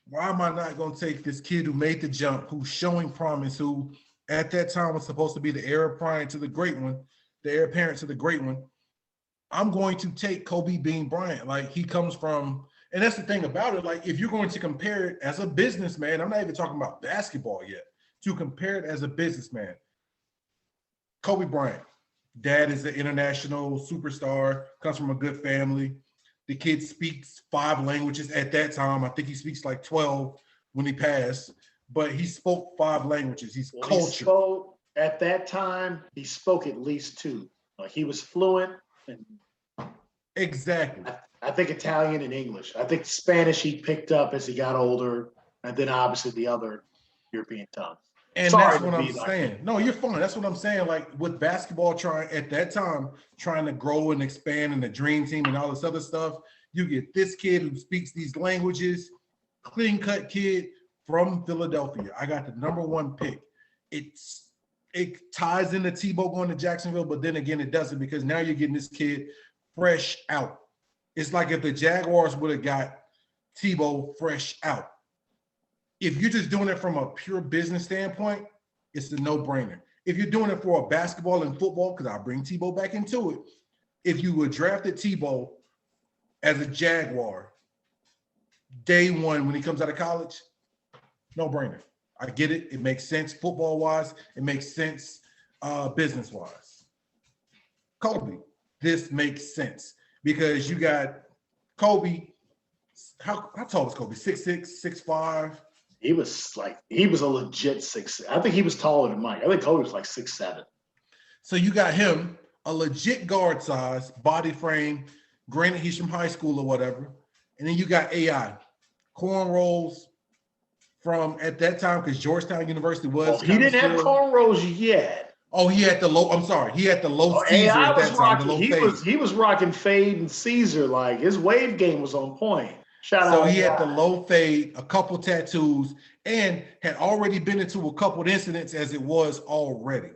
S1: why am I not gonna take this kid who made the jump, who's showing promise, who at that time was supposed to be the heir apparent to the great one, the heir apparent to the great one? I'm going to take Kobe Bean Bryant. Like, he comes from, and that's the thing about it. Like, if you're going to compare it as a businessman, I'm not even talking about basketball yet, to compare it as a businessman. Kobe Bryant, dad is an international superstar, comes from a good family. The kid speaks 5 languages at that time. I think he speaks like 12 when he passed, but he spoke 5 languages. He's cultured.
S2: At that time, he spoke at least 2. Like, he was fluent.
S1: Exactly.
S2: I think Italian and English. I think Spanish he picked up as he got older, and then obviously the other European tongues.
S1: And that's what I'm saying. No, you're fine. That's what I'm saying. Like, with basketball trying to grow and expand, and the dream team and all this other stuff, you get this kid who speaks these languages, clean-cut kid from Philadelphia. I got the number 1 pick. It ties into Tebow going to Jacksonville, but then again, it doesn't, because now you're getting this kid fresh out. It's like if the Jaguars would have got Tebow fresh out. If you're just doing it from a pure business standpoint, it's a no-brainer. If you're doing it for a basketball and football, because I'll bring Tebow back into it, if you would drafted Tebow as a Jaguar day 1 when he comes out of college, no-brainer. I get it. It makes sense football-wise. It makes sense business-wise. Kobe, this makes sense because you got Kobe. How tall was Kobe? 6'6", 6'5"?
S2: He was a legit 6. I think he was taller than Mike. I think Kobe was like 6'7".
S1: So you got him, a legit guard size, body frame. Granted, he's from high school or whatever. And then you got AI, cornrows from at that time, because Georgetown University was.
S2: Well, he didn't have cornrows yet.
S1: Oh, he had the low. I'm sorry, he had the low Caesar
S2: AI
S1: at that time. The low
S2: he was rocking fade and Caesar. Like, his wave game was on point. Shout
S1: So
S2: out.
S1: he had the low fade, a couple tattoos, and had already been into a couple of incidents as it was already.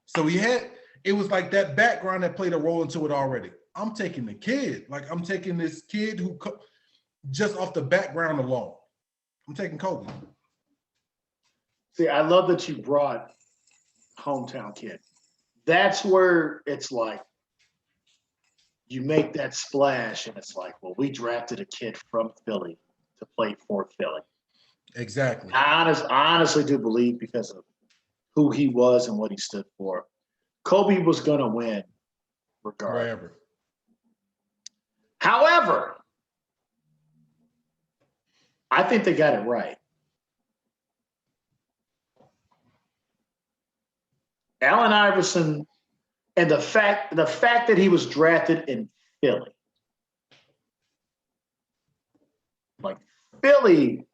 S1: So it was like that background that played a role into it already. I'm taking the kid. Like, I'm taking this kid who just off the background alone. I'm taking Kobe.
S2: See, I love that you brought hometown kid. That's where it's like you make that splash, and it's like, well, we drafted a kid from Philly to play for Philly.
S1: Exactly.
S2: I honestly do believe, because of who he was and what he stood for, Kobe was going to win regardless.
S1: Wherever.
S2: However, I think they got it right. Allen Iverson, and the fact that he was drafted in Philly. Like, Philly's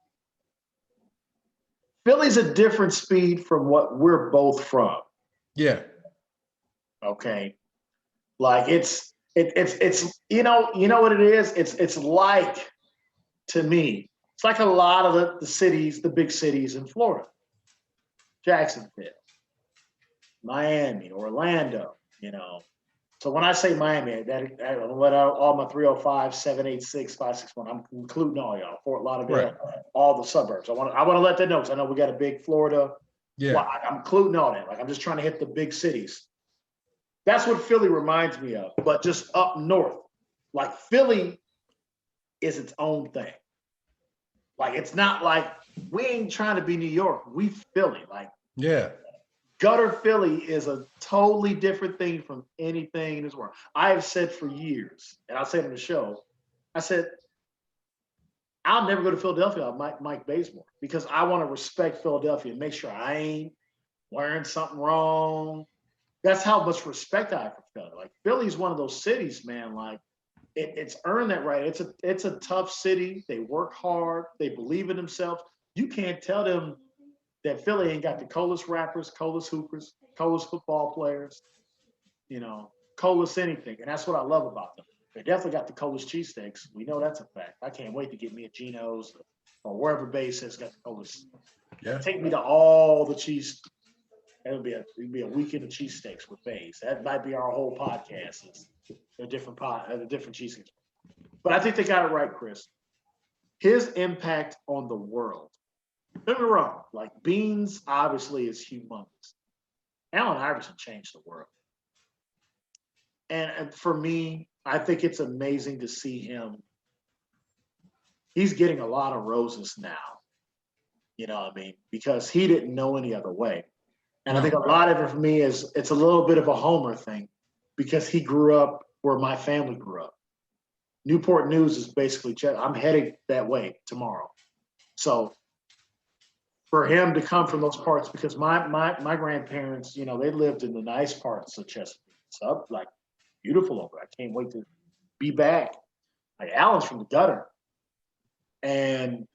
S2: a different speed from what we're both from.
S1: Yeah.
S2: Okay. Like, it's you know what it is? It's like, to me, it's like a lot of the cities, the big cities in Florida. Jacksonville, Miami, Orlando, So when I say Miami, that let out all my 305, 786, 561. I'm including all y'all, Fort Lauderdale,
S1: Right.
S2: all the suburbs. I want to let that know, because I know we got a big Florida.
S1: Yeah.
S2: Well, I'm including all that. Like, I'm just trying to hit the big cities. That's what Philly reminds me of, but just up north. Like, Philly is its own thing. Like, it's not like we ain't trying to be New York. We Philly. Like,
S1: Yeah.
S2: gutter Philly is a totally different thing from anything in this world. I have said for years, and I'll say it on the show, I said, I'll never go to Philadelphia with Mike Bazemore, because I want to respect Philadelphia and make sure I ain't learned something wrong. That's how much respect I have for Philly. Like, Philly's one of those cities, man. Like, it's earned that right. It's a tough city. They work hard. They believe in themselves. You can't tell them that Philly ain't got the coolest rappers, coolest hoopers, coolest football players, coolest anything. And that's what I love about them. They definitely got the coolest cheesesteaks. We know that's a fact. I can't wait to get me a Geno's or wherever Base has got the coolest.
S1: Yeah.
S2: Take me to all the cheese. It'll be a weekend of cheesesteaks with Bays. That might be our whole podcast. It's a different cheesesteaks. But I think they got it right, Chris. His impact on the world. Don't get me wrong. Like, Beans obviously is humongous. Allen Iverson changed the world. And for me, I think it's amazing to see him. He's getting a lot of roses now. You know what I mean? Because he didn't know any other way. And I think a lot of it for me is it's a little bit of a Homer thing, because he grew up where my family grew up. Newport News is basically, I'm heading that way tomorrow. So for him to come from those parts, because my grandparents, they lived in the nice parts of Chesapeake. So, like, beautiful over. I can't wait to be back. Like, Alan's from the gutter. And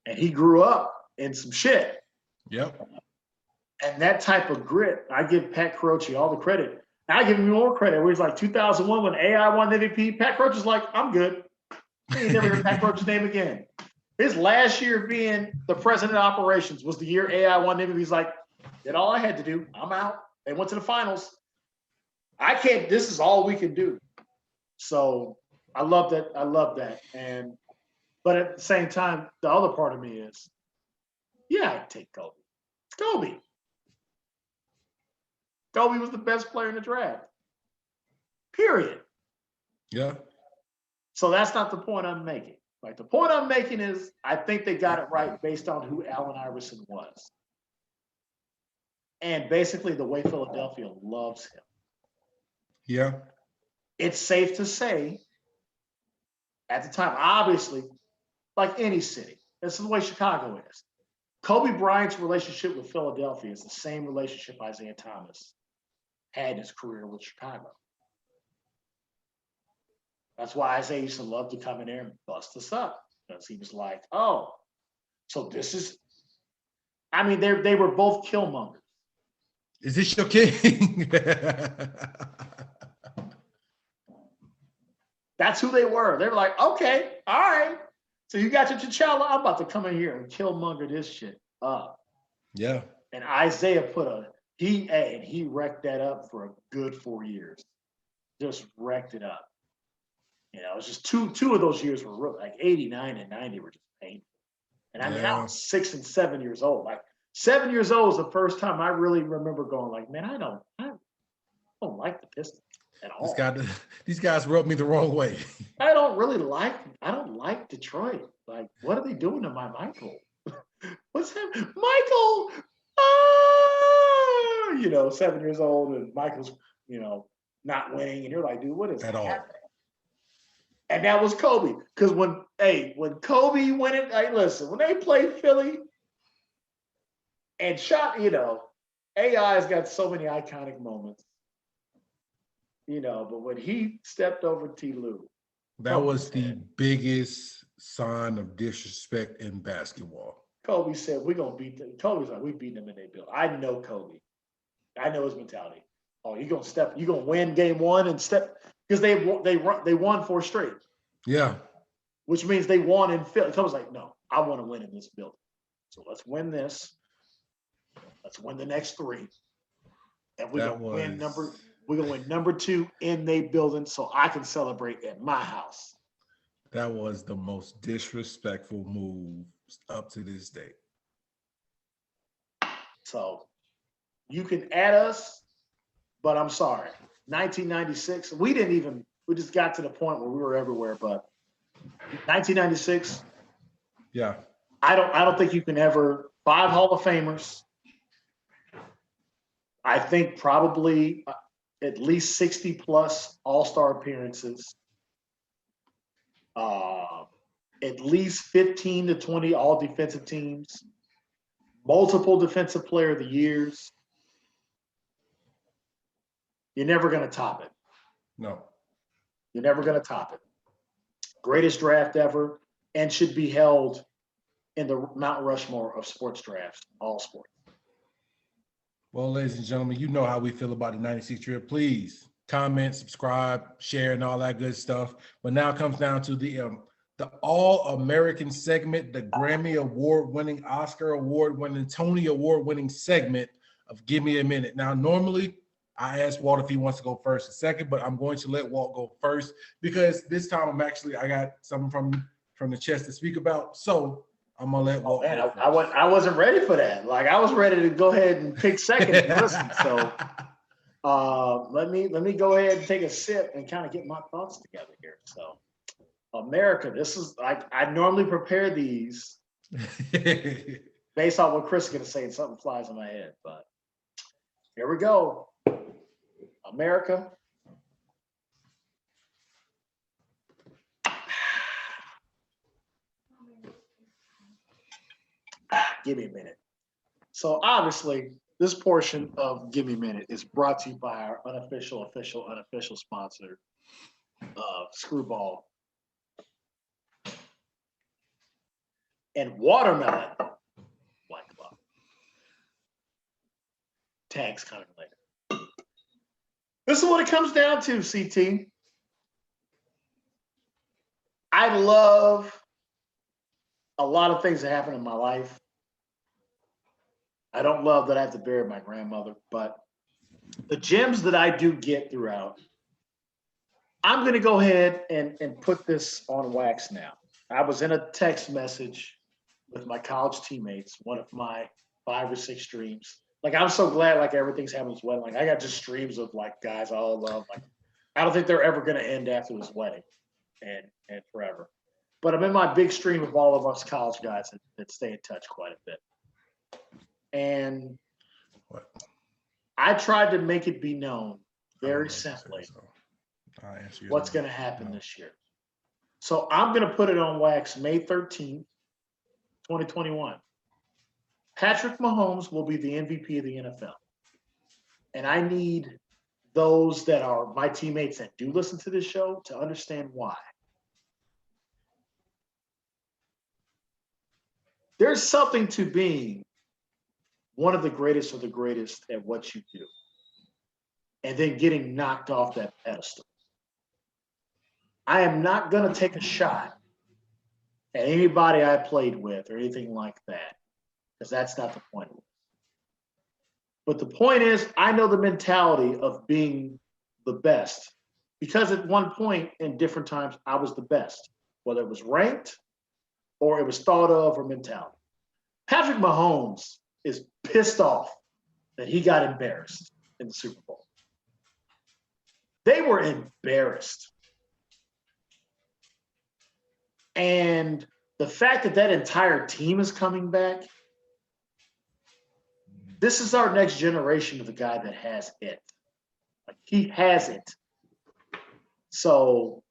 S2: he grew up in some shit.
S1: Yep.
S2: And that type of grit, I give Pat Croce all the credit. I give him more credit. Where he's like 2001 when AI won the MVP, Pat Croce is like, I'm good. He never heard Pat Croce's name again. His last year being the president of operations was the year AI won the MVP. He's like, did all I had to do. I'm out. They went to the finals. This is all we can do. So I love that. But at the same time, the other part of me is, yeah, I'd take Kobe. It's Kobe. Kobe was the best player in the draft. Period.
S1: Yeah.
S2: So that's not the point I'm making. Like, the point I'm making is, I think they got it right based on who Allen Iverson was. And basically the way Philadelphia loves him.
S1: Yeah.
S2: It's safe to say, at the time, obviously, like any city, this is the way Chicago is. Kobe Bryant's relationship with Philadelphia is the same relationship Isaiah Thomas had in his career with Chicago. That's why Isaiah used to love to come in there and bust us up, because he was like, oh, so this is, they were both killmongers.
S1: Is this your king?
S2: That's who they were. They were like, okay, all right. So you got your T'Challa. I'm about to come in here and killmonger this shit up.
S1: Yeah.
S2: And Isaiah he wrecked that up for a good 4 years. Just wrecked it up. You know, it's just two of those years were real, like 89 and 90 were just painful. And I mean, I
S1: Yeah.
S2: was 6 and 7 years old. Like 7 years old was the first time I really remember going like, man, I don't like the Pistons at all.
S1: These guys rubbed me the wrong way.
S2: I don't like Detroit. Like, what are they doing to my Michael? What's happening? Michael! Ah! 7 years old and Michael's, not winning. And you're like, dude, what is
S1: At all.
S2: happening? And that was Kobe. Because when Kobe went in, hey, listen, when they played Philly and shot, AI's got so many iconic moments. But when he stepped over T. Lou,
S1: That was the biggest sign of disrespect in basketball.
S2: Kobe said, we're going to beat them. Kobe's like, we beat them in their build. I know Kobe. I know his mentality. Oh, you're going to win game one and step, because they won 4 straight.
S1: Yeah.
S2: Which means they won in Philly. Kobe's like, no, I want to win in this building. So let's win this. Let's win the next 3. And we're going to win number 2 in their building so I can celebrate at my house.
S1: That was the most disrespectful move up to this day.
S2: So you can add us, but I'm sorry. 1996, we just got to the point where we were everywhere, but 1996.
S1: Yeah.
S2: I don't think you can ever 5 Hall of Famers. I think probably at least 60 plus All-Star appearances. At least 15 to 20 all defensive teams, multiple defensive player of the years. You're never going to top it.
S1: No.
S2: You're never going to top it. Greatest draft ever, and should be held in the Mount Rushmore of sports drafts, all sports.
S1: Well, ladies and gentlemen, you know how we feel about the 96 trip. Please comment, subscribe, share, and all that good stuff. But now it comes down to the All-American segment, the Grammy Award-winning, Oscar Award-winning, Tony Award-winning segment of Give Me a Minute. Now, normally, I asked Walt if he wants to go first or second, but I'm going to let Walt go first because this time I got something from the chest to speak about. So I'm gonna let Walt.
S2: Man, I wasn't ready for that. Like I was ready to go ahead and pick second and listen. So let me go ahead and take a sip and kind of get my thoughts together here. So America, this is I normally prepare these based on what Chris is gonna say and something flies in my head, but here we go. America. Give me a minute. So obviously, this portion of Give Me a Minute is brought to you by our unofficial sponsor, Screwball and Watermelon White Club. Tags coming later. This is what it comes down to, CT. I love a lot of things that happen in my life. I don't love that I have to bury my grandmother, but the gems that I do get throughout, I'm going to go ahead and put this on wax now. I was in a text message with my college teammates, one of my 5 or 6 streams. Like, I'm so glad, like, everything's happening at his wedding. Like, I got just streams of, like, guys I all love. Like, I don't think they're ever going to end after his wedding and forever. But I'm in my big stream of all of us college guys that stay in touch quite a bit. And I tried to make it be known very simply what's going to happen this year. So I'm going to put it on wax May 13th, 2021. Patrick Mahomes will be the MVP of the NFL. And I need those that are my teammates that do listen to this show to understand why. There's something to being one of the greatest of the greatest at what you do, and then getting knocked off that pedestal. I am not going to take a shot at anybody I played with or anything like that, because that's not the point of it. But the point is, I know the mentality of being the best, because at one point in different times, I was the best, whether it was ranked or it was thought of or mentality. Patrick Mahomes is pissed off that he got embarrassed in the Super Bowl. They were embarrassed. And the fact that that entire team is coming back, this is our next generation of the guy that has it. Like, he has it. So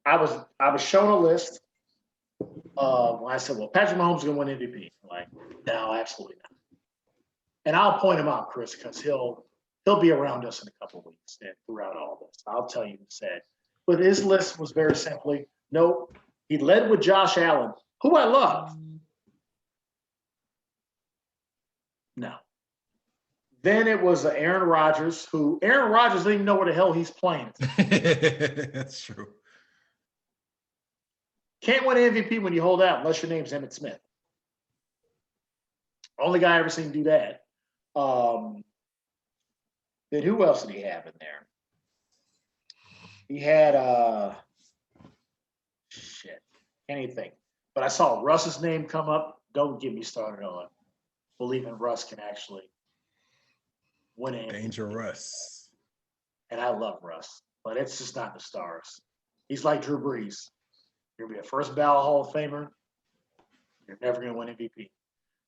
S2: I was shown a list when I said, well, Patrick Mahomes is going to win MVP. I'm like, no, absolutely not. And I'll point him out, Chris, because he'll be around us in a couple of weeks and throughout all this. I'll tell you instead. But his list was very simply, nope. He led with Josh Allen, who I love. No. Then it was Aaron Rodgers, who Aaron Rodgers didn't even know where the hell he's playing.
S1: That's true.
S2: Can't win MVP when you hold out unless your name's Emmitt Smith. Only guy I ever seen do that. Then who else did he have in there? He had can't even think. But I saw Russ's name come up. Don't get me started on believing Russ can actually win it.
S1: Dangerous.
S2: And I love Russ, but it's just not the stars. He's like Drew Brees. You're gonna be a first ballot Hall of Famer. You're never gonna win MVP.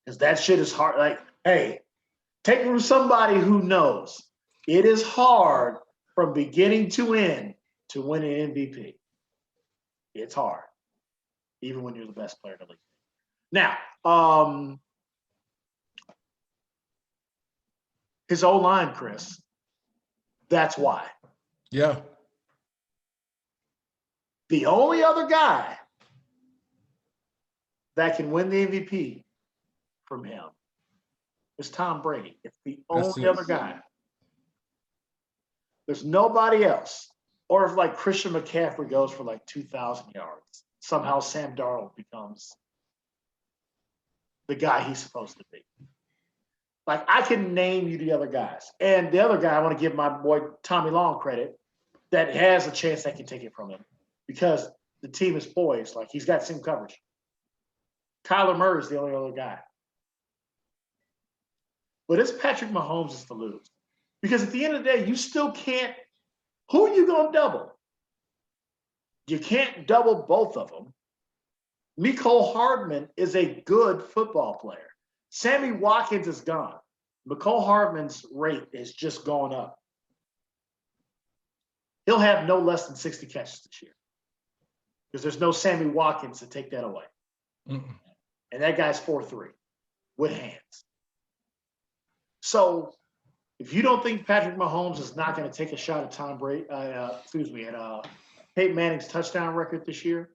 S2: Because that shit is hard. Like, hey, take it from somebody who knows. It is hard from beginning to end to win an MVP. It's hard, even when you're the best player in the league. Now, his O-line, Chris, that's why.
S1: Yeah.
S2: The only other guy that can win the MVP from him is Tom Brady. It's the only other guy. There's nobody else. Or if like Christian McCaffrey goes for like 2,000 yards, somehow Sam Darnold becomes the guy he's supposed to be. Like, I can name you the other guys. And the other guy, I want to give my boy Tommy Long credit, that has a chance that can take it from him because the team is poised. Like, he's got seam coverage. Kyler Murray is the only other guy. But it's Patrick Mahomes is to lose. Because at the end of the day, you still can't. Who are you going to double? You can't double both of them. Mecole Hardman is a good football player. Sammy Watkins is gone. Mecole Hardman's rate has just gone up. He'll have no less than 60 catches this year because there's no Sammy Watkins to take that away.
S1: Mm-mm.
S2: And that guy's 4'3" with hands. So if you don't think Patrick Mahomes is not going to take a shot at Tom Brady, at Peyton Manning's touchdown record this year,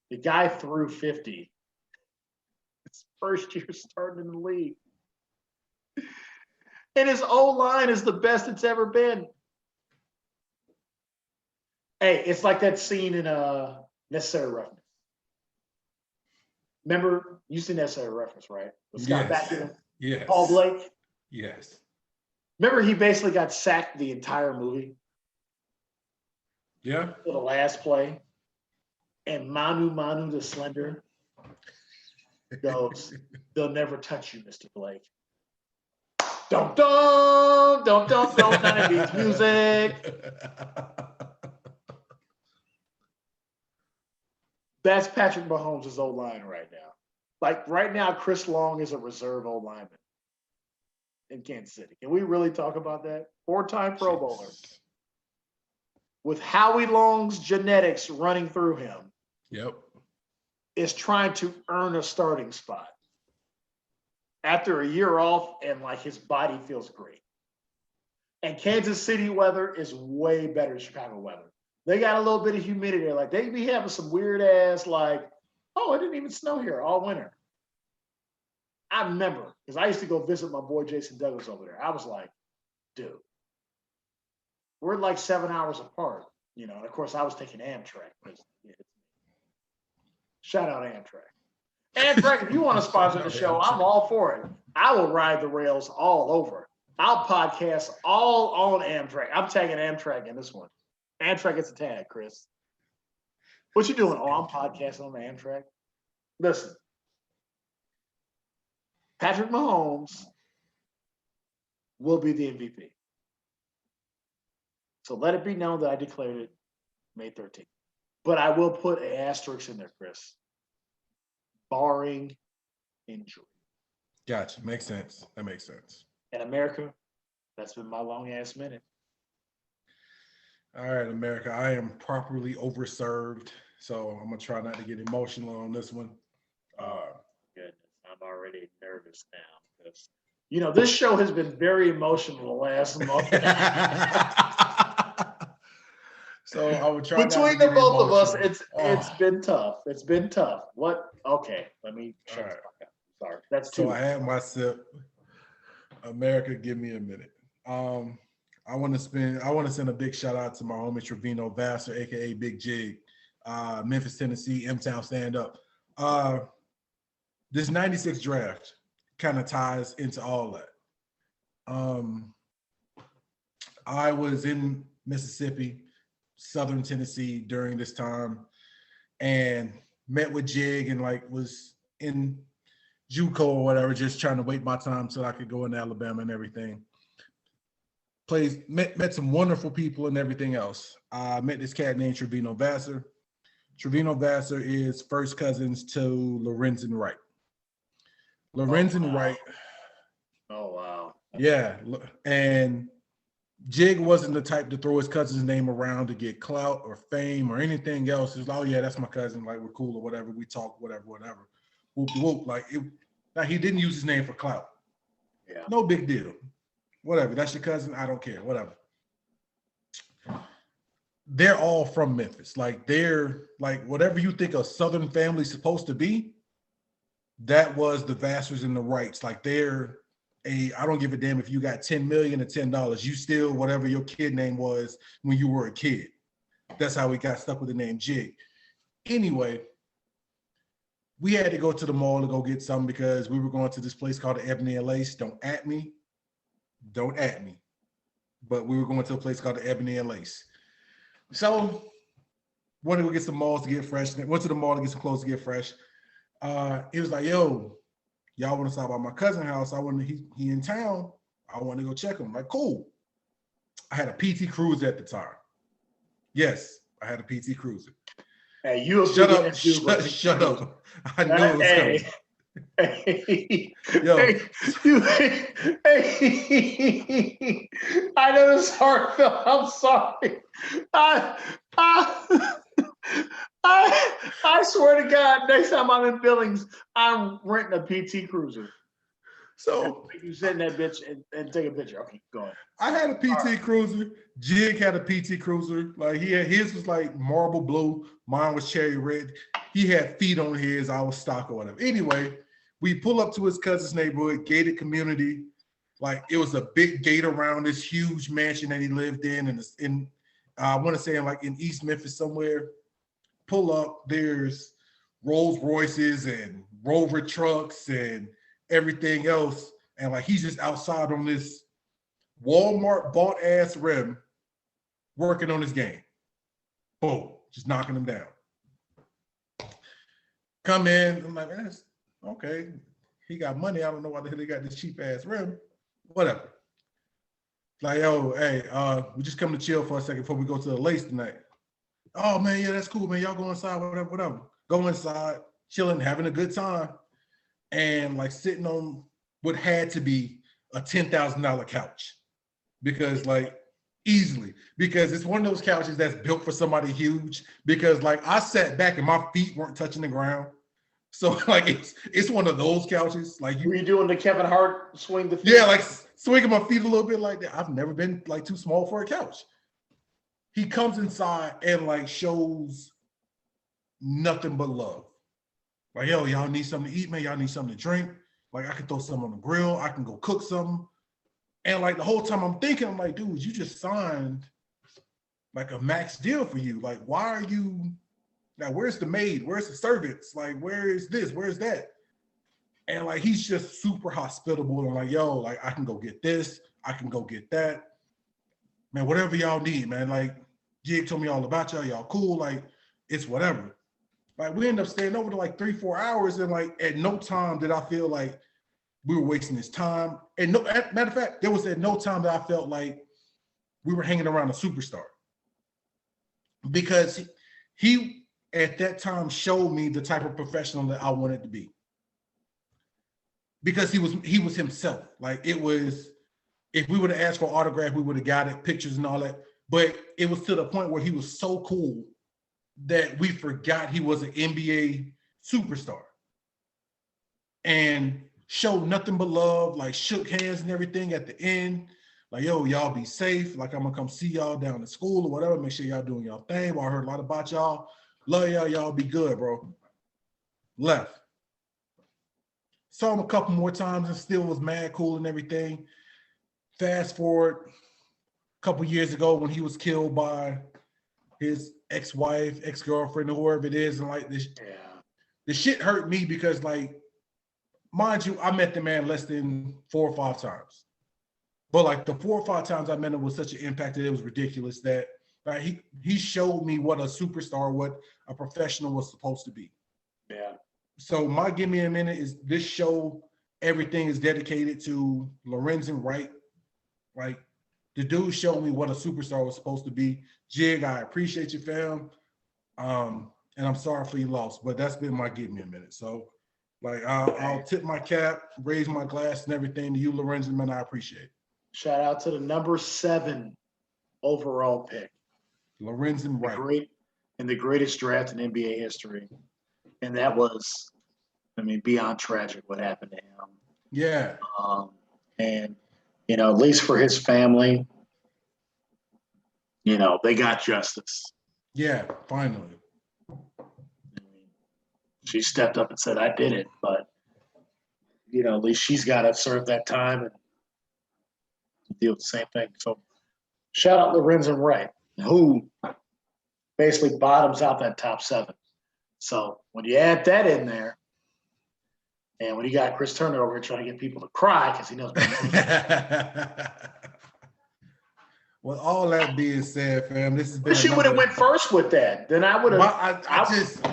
S2: the guy threw 50. His first year starting in the league. And his O-line is the best it's ever been. Hey, it's like that scene in Necessary Roughness. Remember, you seen Necessary Roughness, right? With Scott Bakula,
S1: Yes.
S2: Paul Blake.
S1: Yes.
S2: Remember, he basically got sacked the entire movie.
S1: Yeah.
S2: For the last play. And Manu the Slender goes, "They'll never touch you, Mr. Blake." Dum dum dum dum dum. 90s music. That's Patrick Mahomes' O-line right now. Like right now, Chris Long is a reserve O-lineman in Kansas City. Can we really talk about that? 4-time Pro Bowler. With Howie Long's genetics running through him.
S1: Yep.
S2: Is trying to earn a starting spot. After a year off and like his body feels great. And Kansas City weather is way better than Chicago weather. They got a little bit of humidity. Like they be having some weird ass like, oh, it didn't even snow here all winter. I remember because I used to go visit my boy Jason Douglas over there. I was like, dude, we're like 7 hours apart. You know, and of course, I was taking Amtrak. Shout out Amtrak. Amtrak, if you want to sponsor the show, I'm all for it. I will ride the rails all over. I'll podcast all on Amtrak. I'm tagging Amtrak in this one. Amtrak gets a tag, Chris. What you doing? Oh, I'm podcasting on the Amtrak. Listen, Patrick Mahomes will be the MVP. So let it be known that I declared it May 13th. But I will put an asterisk in there, Chris. Barring injury.
S1: Gotcha. Makes sense. That makes sense.
S2: In America, that's been my long ass minute.
S1: All right, America. I am properly overserved, so I'm gonna try not to get emotional on this one.
S2: Goodness, I'm already nervous now because you know this show has been very emotional the last month.
S1: So I would try.
S2: Between the both of us, it's been tough. It's been tough. What? Okay, let me shut the fuck up. Sorry, that's too.
S1: So I had my sip. America, give me a minute. I want to send a big shout out to my homie Trevino Vassar, aka Big Jig, Memphis, Tennessee, M-Town Stand Up. This 96 draft kind of ties into all that. I was in Mississippi, Southern Tennessee during this time, and met with Jig and like was in JUCO or whatever, just trying to wait my time so I could go into Alabama and everything. Met some wonderful people and everything else. I met this cat named Trevino Vassar. Trevino Vassar is first cousins to Lorenzen Wright. Lorenzen Wright.
S2: Oh, wow.
S1: Yeah. And Jig wasn't the type to throw his cousin's name around to get clout or fame or anything else. It's like, oh, yeah, that's my cousin. Like, we're cool or whatever. We talk, whatever. Whoop, whoop. Like, he didn't use his name for clout.
S2: Yeah.
S1: No big deal. Whatever. That's your cousin. I don't care. Whatever. They're all from Memphis. Like, they're like whatever you think a Southern family's supposed to be, that was the Vassars and the Wrights. Like, I don't give a damn if you got 10 million or $10. You still whatever your kid name was when you were a kid. That's how we got stuck with the name Jig. Anyway, we had to go to the mall to go get something because we were going to this place called the Ebony and Lace. Don't at me. But we were going to a place called the Ebony and Lace. So wanted to go get some malls to get fresh. Went to the mall to get some clothes to get fresh. He was like, yo, y'all want to stop by my cousin's house? He in town. I want to go check him. I'm like, cool. I had a PT Cruiser at the time. Yes, I had a PT Cruiser.
S2: Hey, you
S1: shut up. I knew it was coming.
S2: Hey,
S1: yo.
S2: I know this hard, Phil. I'm sorry. I swear to God, next time I'm in Billings, I'm renting a PT Cruiser.
S1: So
S2: you send that bitch and take a picture. Okay, go on.
S1: I had a PT Cruiser. Jig had a PT Cruiser. Like his was like marble blue. Mine was cherry red. He had feet on his. I was stock or whatever. Anyway, we pull up to his cousin's neighborhood, gated community. Like it was a big gate around this huge mansion that he lived in, and I want to say in East Memphis somewhere. Pull up, there's Rolls Royces and Rover trucks and everything else, and like he's just outside on this Walmart bought ass rim, working on his game. Boom, just knocking him down. Come in, I'm like, man, that's okay. He got money. I don't know why the hell he got this cheap ass rim. Whatever. Like, yo, hey, we just come to chill for a second before we go to the Lace tonight. Oh man, yeah, that's cool, man. Y'all go inside, whatever. Go inside, chilling, having a good time, and like sitting on what had to be a $10,000 couch, because like easily, because it's one of those couches that's built for somebody huge. Because like I sat back and my feet weren't touching the ground, so like it's one of those couches. Like
S2: were you doing the Kevin Hart swing the feet?
S1: Yeah, like swinging my feet a little bit like that. I've never been like too small for a couch. He comes inside and like shows nothing but love. Like, yo, y'all need something to eat, man. Y'all need something to drink. Like, I can throw something on the grill. I can go cook something. And like the whole time I'm thinking, I'm like, dude, you just signed like a max deal for you. Like, why are you now? Where's the maid? Where's the servants? Like, where is this? Where's that? And like, he's just super hospitable and like, yo, like I can go get this, I can go get that. Man, whatever y'all need, man. Like, Jig told me all about y'all. Y'all cool. Like, it's whatever. Like, we ended up staying over to like 3-4 hours, and like at no time did I feel like we were wasting his time. And no, matter of fact, there was at no time that I felt like we were hanging around a superstar, because he at that time showed me the type of professional that I wanted to be. Because he was himself. Like, it was, if we would have asked for an autograph, we would have got it, pictures and all that. But it was to the point where he was so cool that we forgot he was an NBA superstar. And showed nothing but love, like shook hands and everything at the end. Like, yo, y'all be safe. Like, I'm gonna come see y'all down at school or whatever. Make sure y'all doing y'all thing. Well, I heard a lot about y'all. Love y'all. Y'all be good, bro. Left. Saw him a couple more times and still was mad cool and everything. Fast forward a couple years ago when he was killed by his ex-wife, ex-girlfriend, or whoever it is, and like this, the shit hurt me because, like, mind you, I met the man less than 4 or 5 times. But like the 4 or 5 times I met him was such an impact that it was ridiculous that he showed me what a superstar, what a professional was supposed to be.
S2: Yeah.
S1: So my Give Me a Minute is this show, everything is dedicated to Lorenzen Wright. Like, the dude showed me what a superstar was supposed to be. Jig, I appreciate you, fam. And I'm sorry for your loss, but that's been my Give Me a Minute. So like, I'll tip my cap, raise my glass and everything to you, Lorenzen, man. I appreciate it.
S2: Shout out to the number 7 overall pick.
S1: Lorenzen Wright.
S2: The greatest draft in NBA history. And that was, I mean, beyond tragic what happened to him.
S1: Yeah.
S2: And, you know, at least for his family, you know, they got justice.
S1: Yeah, finally.
S2: She stepped up and said, I did it. But, you know, at least she's got to serve that time and deal with the same thing. So shout out Lorenzen Wright, who basically bottoms out that top 7. So when you add that in there, and when you got Chris Turner over here trying to get people to cry because he knows.
S1: Well, all that being said, fam, this has been.
S2: Wish you would have went first with that. Then I would have.
S1: I just,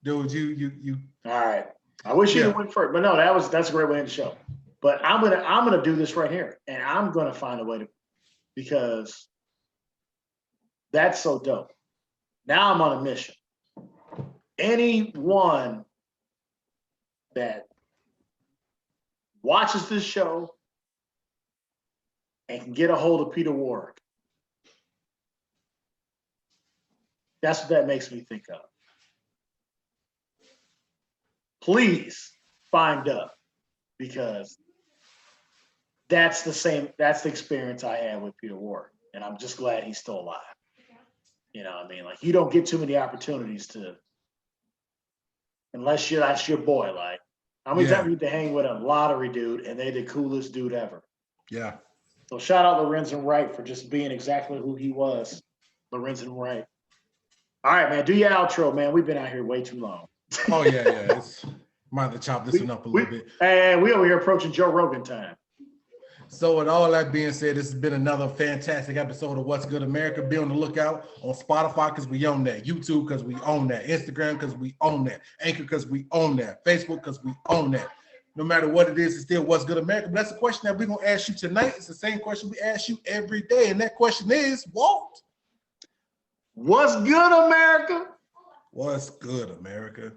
S1: dude, you.
S2: All right. I wish you went first, but no, that's a great way to show. But I'm gonna do this right here, and I'm gonna find a way to, because that's so dope. Now I'm on a mission. Anyone that watches this show and can get a hold of Peter Warrick, that's what that makes me think of. Please find up, because that's the experience I had with Peter Warrick, and I'm just glad he's still alive. You know what I mean? Like, you don't get too many opportunities to, unless that's your boy. Like, how many times you get to hang with a lottery dude and they the coolest dude ever?
S1: Yeah.
S2: So shout out Lorenzen Wright for just being exactly who he was. Lorenzen Wright. All right, man. Do your outro, man. We've been out here way too long.
S1: Oh, yeah. It's might have to chop this one up a little bit.
S2: And we over here approaching Joe Rogan time.
S1: So with all that being said, this has been another fantastic episode of What's Good America. Be on the lookout on Spotify, because we own that. YouTube, because we own that. Instagram, because we own that. Anchor, because we own that. Facebook, because we own that. No matter what it is, it's still What's Good America. But that's the question that we're going to ask you tonight. It's the same question we ask you every day. And that question is, Walt,
S2: what's good, America?
S1: What's good, America?